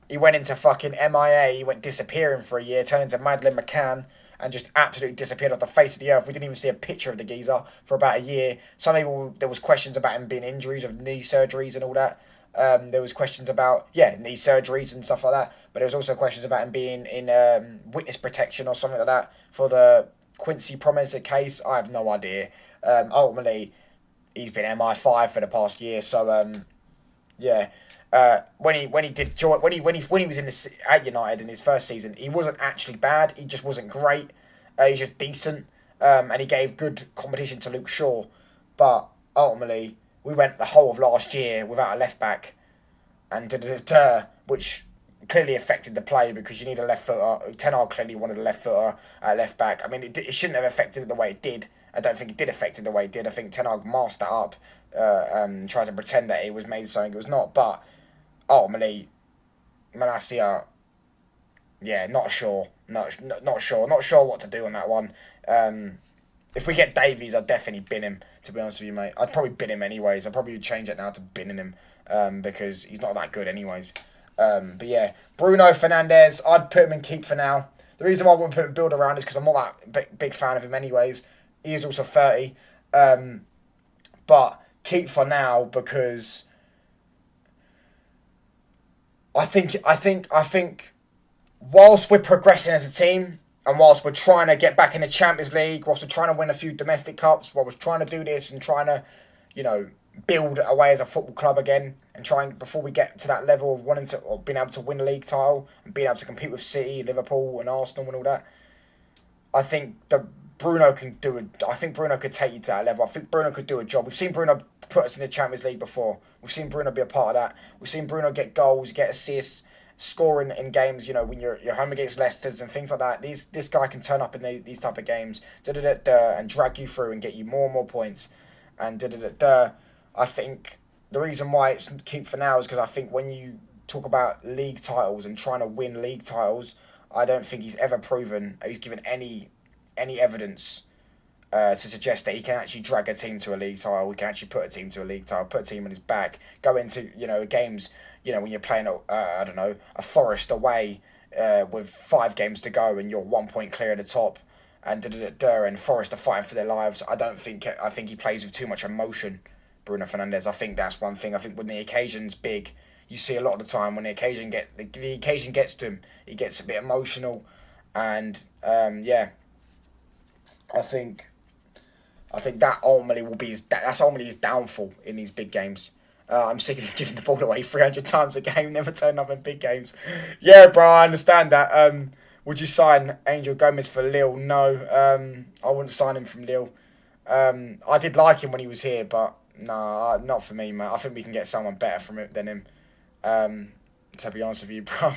He went into fucking MIA. He went disappearing for a year, turned into Madeleine McCann, and just absolutely disappeared off the face of the earth. We didn't even see a picture of the geezer for about a year. Some people, there was questions about him being injuries of knee surgeries and all that. There was questions about, knee surgeries and stuff like that. But there was also questions about him being in witness protection or something like that for the Quincy Promes case. I have no idea. Ultimately, he's been MI5 for the past year. So, yeah. When he was at United in his first season, he wasn't actually bad. He just wasn't great. He's just decent, and he gave good competition to Luke Shaw. But ultimately, we went the whole of last year without a left back, and which clearly affected the play because you need a left footer. Ten Hag clearly wanted a left footer at left back. I mean, it shouldn't have affected it the way it did. I don't think it did affect it the way it did. I think Ten Hag masked that up, tried to pretend that it was made something it was not, but. Ultimately, Malacia, not sure. Not sure. Not sure what to do on that one. If we get Davies, I'd definitely bin him, to be honest with you, mate. I'd probably bin him anyways. I'd probably change it now to binning him because he's not that good anyways. But yeah, Bruno Fernandes, I'd put him in keep for now. The reason why I wouldn't put him build around is because I'm not that big fan of him anyways. He is also 30. But keep for now because... I think whilst we're progressing as a team and whilst we're trying to get back in the Champions League, whilst we're trying to win a few domestic cups, whilst we're trying to do this and trying to, build away as a football club again and trying before we get to that level of wanting to or being able to win a league title and being able to compete with City, Liverpool and Arsenal and all that, I think Bruno can do it. I think Bruno could take you to that level. I think Bruno could do a job. We've seen Bruno put us in the Champions League before. We've seen Bruno be a part of that. We've seen Bruno get goals, get assists, scoring in games. When you're home against Leicester's and things like that. This guy can turn up in these type of games, and drag you through and get you more and more points, and I think the reason why it's keep for now is because I think when you talk about league titles and trying to win league titles, I don't think he's ever proven he's given any evidence to suggest that he can actually drag a team to a league title. He can actually put a team to a league title, put a team on his back, go into games. When you're playing a Forest away with 5 games to go and you're 1 point clear at the top, and Forest are fighting for their lives. I think he plays with too much emotion, Bruno Fernandes. I think that's one thing. I think when the occasion's big, you see a lot of the time when the occasion gets to him, he gets a bit emotional, and I think that ultimately will be that's ultimately his downfall in these big games. I'm sick of him giving the ball away 300 times a game, never turning up in big games. Yeah, bro, I understand that. Would you sign Angel Gomez for Lille? No, I wouldn't sign him from Lille. I did like him when he was here, but nah, not for me, mate. I think we can get someone better from it than him. To be honest with you, bro.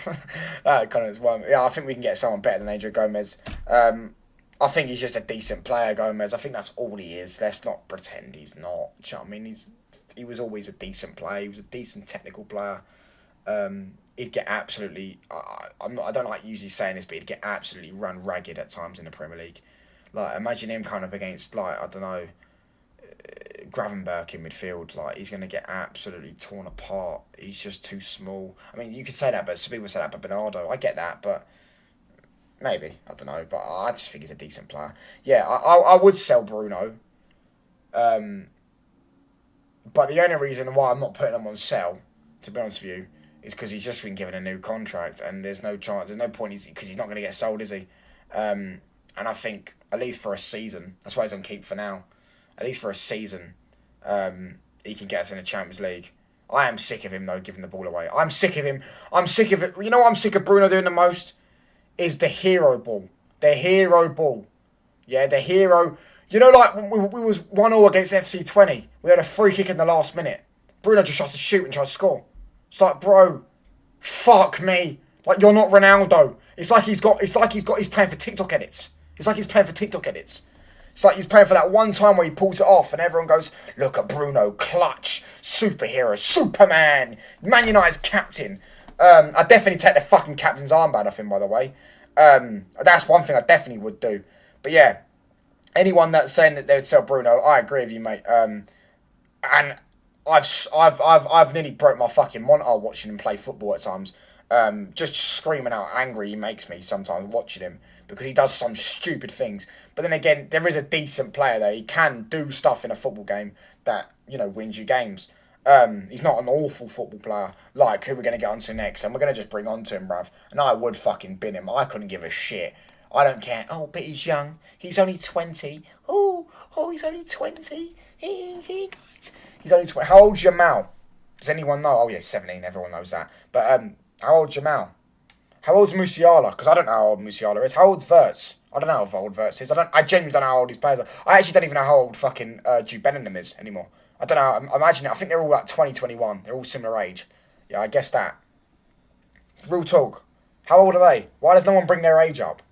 That kind of is one. Yeah, I think we can get someone better than Angel Gomez. I think he's just a decent player, Gomez. I think that's all he is. Let's not pretend he's not. Do you know what I mean? He was always a decent player. He was a decent technical player. He'd get absolutely... I don't like usually saying this, but he'd get absolutely run ragged at times in the Premier League. Like, imagine him kind of against, like, I don't know, Gravenberch in midfield. Like, he's going to get absolutely torn apart. He's just too small. I mean, you could say that, but some people say that about Bernardo. I get that, but... Maybe, I don't know, but I just think he's a decent player. Yeah, I would sell Bruno. But the only reason why I'm not putting him on sell, to be honest with you, is because he's just been given a new contract and there's no chance, there's no point, because he's not going to get sold, is he? And I think, at least for a season, that's why he's on keep for now, at least for a season, he can get us in the Champions League. I am sick of him, though, giving the ball away. I'm sick of him. I'm sick of it. You know what I'm sick of Bruno doing the most? Is the hero ball. The hero ball. Yeah, the hero. You know, like when we was 1-0 against FC20. We had a free kick in the last minute. Bruno just tries to shoot and tries to score. It's like, bro, fuck me. Like, you're not Ronaldo. It's like he's playing for TikTok edits. It's like he's playing for TikTok edits. It's like he's playing for that one time where he pulls it off and everyone goes, look at Bruno, clutch, superhero, Superman, Man United's captain. I'd definitely take the fucking captain's armband off him, by the way. That's one thing I definitely would do. But yeah, anyone that's saying that they would sell Bruno, I agree with you, mate. And I've nearly broke my fucking monitor watching him play football at times. Just screaming how angry he makes me sometimes watching him because he does some stupid things. But then again, there is a decent player there. He can do stuff in a football game that, you know, wins you games. He's not an awful football player like who we're going to get onto next, and we're going to just bring on to him, bruv. And I would fucking bin him. I couldn't give a shit. I don't care. Oh, but he's young. He's only 20. Oh, he's only 20. Guys. He's only 20. How old's Jamal? Does anyone know? Oh, yeah, 17. Everyone knows that. But how old's Jamal? How old's Musiala? Because I don't know how old Musiala is. How old's Wirtz? I don't know how old Wirtz is. I genuinely don't know how old these players are. I actually don't even know how old fucking Jude Bellingham is anymore. I don't know. I imagine it. I think they're all like 20, 21. They're all similar age. Yeah, I guess that. Real talk. How old are they? Why does no one bring their age up?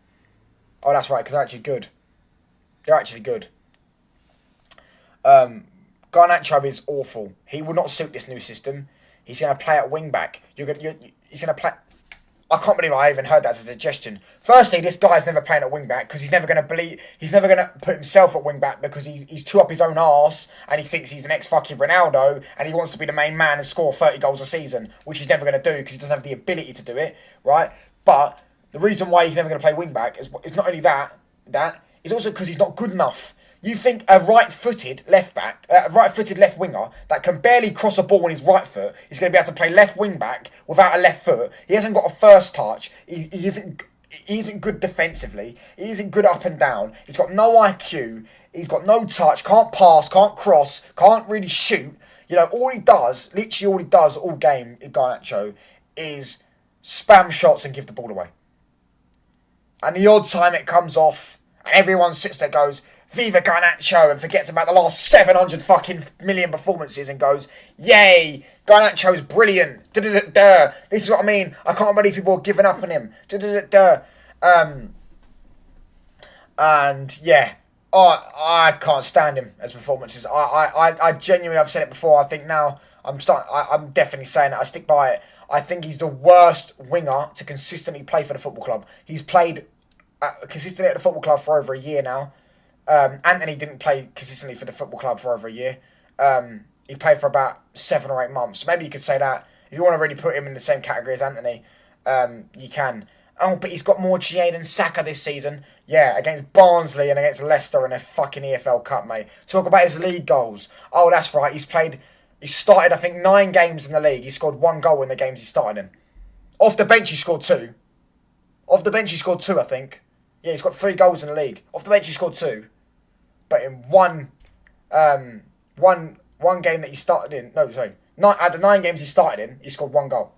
Oh, that's right, because they're actually good. They're actually good. Garnacho is awful. He will not suit this new system. He's going to play at wing back. He's going to play. I can't believe I even heard that as a suggestion. Firstly, this guy's never playing at wing back because he's never going to put himself at wing back because he's too up his own arse and he thinks he's the next fucking Ronaldo and he wants to be the main man and score 30 goals a season, which he's never going to do because he doesn't have the ability to do it, right? But the reason why he's never going to play wing back is not only that is also because he's not good enough. You think a right-footed left winger that can barely cross a ball on his right foot is going to be able to play left wing back without a left foot? He hasn't got a first touch. He isn't good defensively. He isn't good up and down. He's got no IQ. He's got no touch. Can't pass. Can't cross. Can't really shoot. You know, all he does all game, Garnacho, is spam shots and give the ball away. And the odd time it comes off, and everyone sits there and goes, Viva Garnacho, and forgets about the last 700 fucking million performances and goes, yay, Garnacho's brilliant. This is what I mean. I can't believe people are giving up on him. And yeah, I can't stand him as performances. I genuinely, I've said it before. I think now I'm definitely saying it. I stick by it. I think he's the worst winger to consistently play for the football club. He's played consistently at the football club for over a year now. Anthony didn't play consistently for the football club for over a year. He played for about 7 or 8 months. Maybe you could say that. If you want to really put him in the same category as Anthony, you can. Oh, but he's got more GA than Saka this season. Yeah, against Barnsley and against Leicester in a fucking EFL Cup, mate. Talk about his league goals. Oh, that's right. He started, I think, 9 games in the league. He scored 1 goal in the games he started in. Off the bench, he scored 2. Off the bench, he scored 2, I think. Yeah, he's got 3 goals in the league. Off the bench, he scored 2. But in one game that he started in, out of 9 games he started in, he scored 1 goal.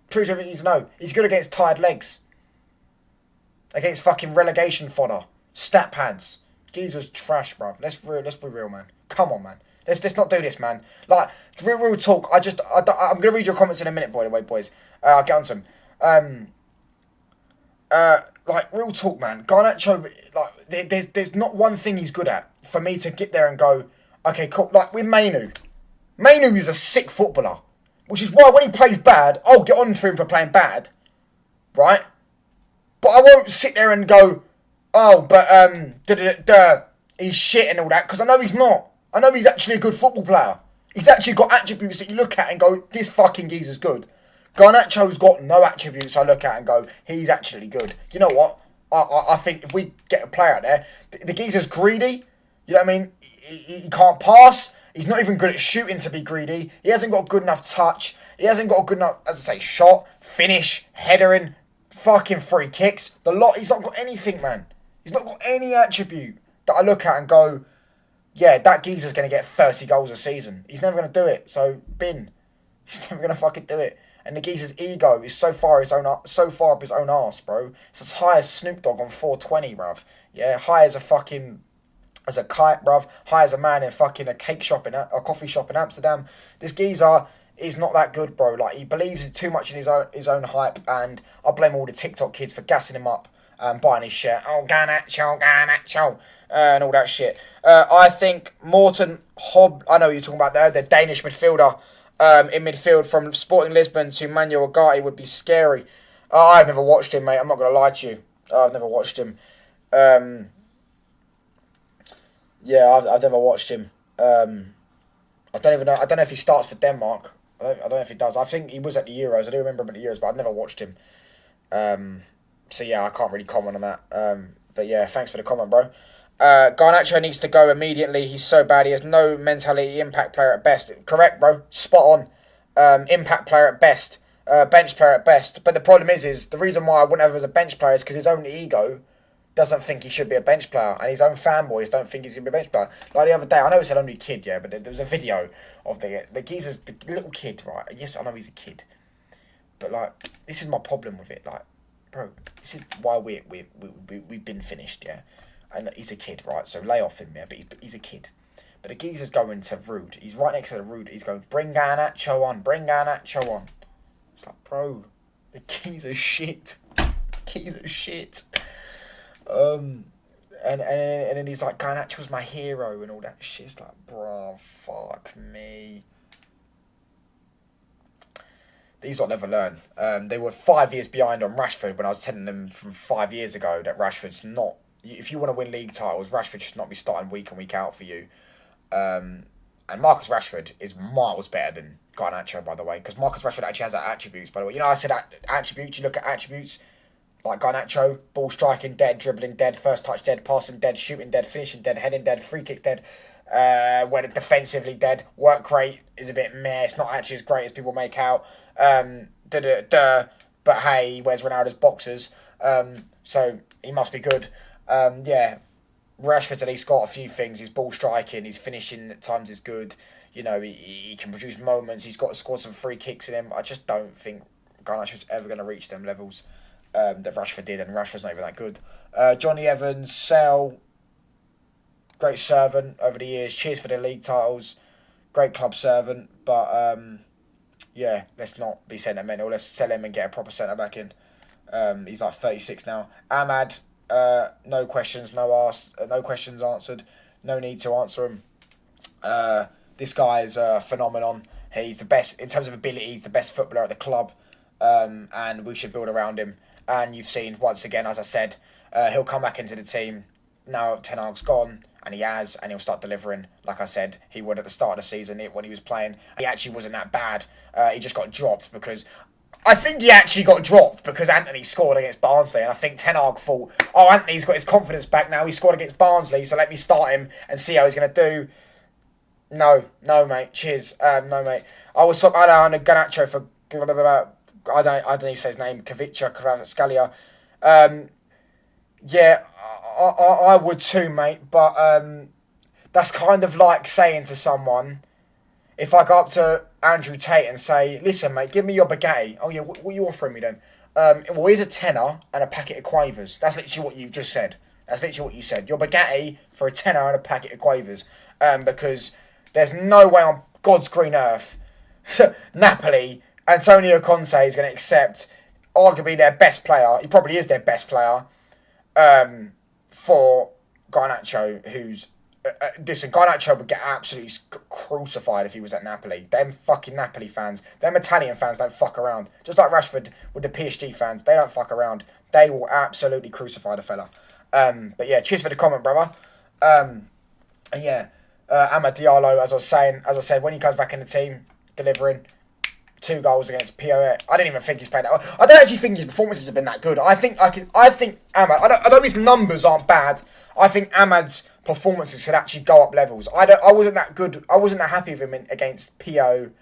Proves everything you need to know. He's good against tired legs. Against fucking relegation fodder. Stat pads. Geezer's trash, bro. Let's be real, man. Come on, man. Let's not do this, man. Like, real talk. I'm going to read your comments in a minute, by the way, boys. I'll get on to them. Like, real talk, man. Garnacho, like, there's not one thing he's good at for me to get there and go, okay, cool. Like, with Mainu. Mainu is a sick footballer. Which is why when he plays bad, I'll get on to him for playing bad. Right? But I won't sit there and go, oh, but, he's shit and all that, because I know he's not. I know he's actually a good football player. He's actually got attributes that you look at and go, this fucking geezer's good. Garnacho's got no attributes I look at and go, he's actually good. You know what? I think if we get a player out there, the geezer's greedy. You know what I mean? He can't pass. He's not even good at shooting to be greedy. He hasn't got good enough touch. He hasn't got a good enough, as I say, shot, finish, headering, fucking free kicks. The lot, he's not got anything, man. He's not got any attribute that I look at and go, yeah, that geezer's going to get 30 goals a season. He's never going to do it. So, bin. He's never going to fucking do it. And the geezer's ego is so far up his own arse, bro. It's as high as Snoop Dogg on 420, bruv. Yeah, high as a kite, bruv. High as a man in fucking a coffee shop in Amsterdam. This geezer is not that good, bro. Like, he believes too much in his own hype, and I blame all the TikTok kids for gassing him up, buying his shirt. Oh, Garnacho, and all that shit. I think Morten Hobb, I know what you're talking about there, the Danish midfielder, in midfield from Sporting Lisbon to Manuel Ugarte would be scary. I've never watched him, mate. I'm not going to lie to you. I've never watched him. Yeah, I've never watched him. I don't even know. I don't know if he starts for Denmark. I don't know if he does. I think he was at the Euros. I do remember him at the Euros, but I've never watched him. So yeah, I can't really comment on that. But yeah, thanks for the comment, bro. Garnacho needs to go immediately. He's so bad. He has no mentality. Impact player at best. Correct, bro. Spot on. Impact player at best. Bench player at best. But the problem is the reason why I wouldn't have him as a bench player is because his own ego doesn't think he should be a bench player, and his own fanboys don't think he's going to be a bench player. Like the other day, I know it's an only kid, yeah, but there was a video of the geezer's, the little kid, right? Yes, I know he's a kid, but like, this is my problem with it. Like, bro, this is why we've been finished, yeah. And he's a kid, right? So lay off him, yeah. But he's a kid. But the geezer's going to Rude. He's right next to the Rude. He's going, bring Garnacho on, bring Garnacho on. It's like, bro, the geezer's shit. The geezer's shit. And then he's like, Garnacho's my hero and all that shit. It's like, bro, fuck me. These lot never learn. They were 5 years behind on Rashford when I was telling them from 5 years ago that Rashford's not... If you want to win league titles, Rashford should not be starting week in, week out for you. And Marcus Rashford is miles better than Garnacho, by the way, because Marcus Rashford actually has attributes, by the way. You know, I said attributes, you look at attributes, like Garnacho, ball striking dead, dribbling dead, first touch dead, passing dead, shooting dead, finishing dead, heading dead, free kicks dead, when defensively dead, work rate is a bit meh, it's not actually as great as people make out, but hey, he wears Ronaldo's boxers, so he must be good. Yeah, Rashford's at least got a few things. His ball striking, his finishing at times is good. You know, he can produce moments. He's got to score some free kicks in him. I just don't think Garnacho's ever going to reach them levels that Rashford did, and Rashford's not even that good. Johnny Evans, Sell, great servant over the years. Cheers for the league titles. Great club servant, but yeah, let's not be sentimental. Let's sell him and get a proper centre back in. He's like 36 now. Ahmad. No questions, no questions answered. No need to answer him. This guy is a phenomenon. He's the best in terms of ability. He's the best footballer at the club, and we should build around him. And you've seen once again, as I said, he'll come back into the team now. Ten Hag's gone, and he has, and he'll start delivering. Like I said, he would at the start of the season. When he was playing, he actually wasn't that bad. He just got dropped because. I think he actually got dropped because Anthony scored against Barnsley, and I think Ten Hag thought, oh, Anthony's got his confidence back now, he scored against Barnsley, so let me start him and see how he's going to do. No, mate, cheers. No, mate. I was swapped out on Garnacho for, I don't even say his name, Kavica, Scalia. Yeah, I would too, mate, but that's kind of like saying to someone, if I go up to Andrew Tate and say, listen, mate, give me your baguette. Oh, yeah, what are you offering me then? Well, here's a tenner and a packet of quavers. That's literally what you've just said. That's literally what you said. Your baguette for a tenner and a packet of quavers. Because there's no way on God's green earth Napoli, Antonio Conte is going to accept arguably their best player. He probably is their best player for Garnacho, who's... listen, Garnacho would get absolutely crucified if he was at Napoli. Them fucking Napoli fans, them Italian fans don't fuck around. Just like Rashford with the PSG fans, they don't fuck around. They will absolutely crucify the fella. But yeah, cheers for the comment, brother. And yeah, Amad Diallo, as I said, when he comes back in the team, delivering 2 goals against PO. I didn't even think he's played that. I don't actually think his performances have been that good. I think Amad. I know his numbers aren't bad. I think Amad's performances could actually go up levels. I wasn't that good. I wasn't that happy with him against PAOK,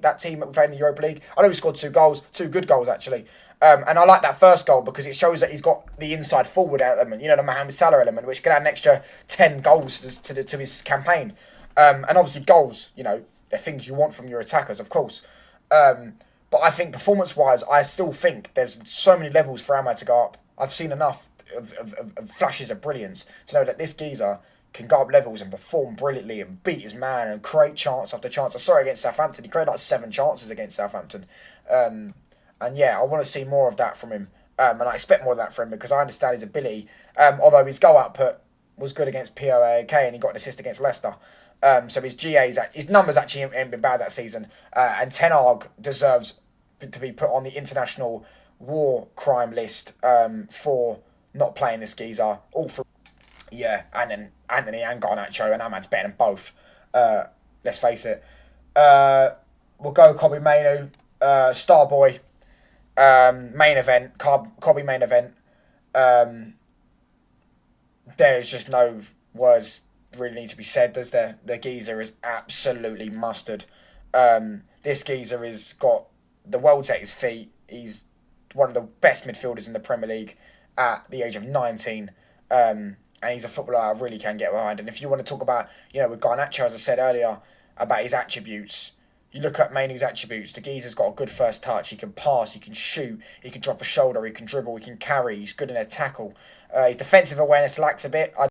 that team that we played in the Europa League. I know he scored 2 goals, 2 good goals actually. And I like that first goal because it shows that he's got the inside forward element, you know, the Mohamed Salah element, which could add an extra 10 goals to his campaign. And obviously goals, you know, they're things you want from your attackers, of course. But I think performance-wise, I still think there's so many levels for Ahmad to go up. I've seen enough of flashes of brilliance to know that this geezer can go up levels and perform brilliantly and beat his man and create chance after chance. I saw it against Southampton. He created like 7 chances against Southampton. And yeah, I want to see more of that from him. And I expect more of that from him because I understand his ability. Although his goal output was good against POAK and he got an assist against Leicester. So his numbers actually haven't been bad that season. And Ten Hag deserves to be put on the international war crime list for not playing this geezer. All for yeah, and then Anthony and Garnacho and Ahmad's better than both. let's face it. We'll go Kobe Mainu, Starboy, main event, Kobe main event. There's just no words really need to be said, does there? The geezer is absolutely mustard. This geezer has got the world's at his feet. He's one of the best midfielders in the Premier League at the age of 19. And he's a footballer I really can get behind. And if you want to talk about, with Garnacho, as I said earlier, about his attributes, you look at Mainu's attributes. The geezer's got a good first touch. He can pass. He can shoot. He can drop a shoulder. He can dribble. He can carry. He's good in a tackle. His defensive awareness lacks a bit.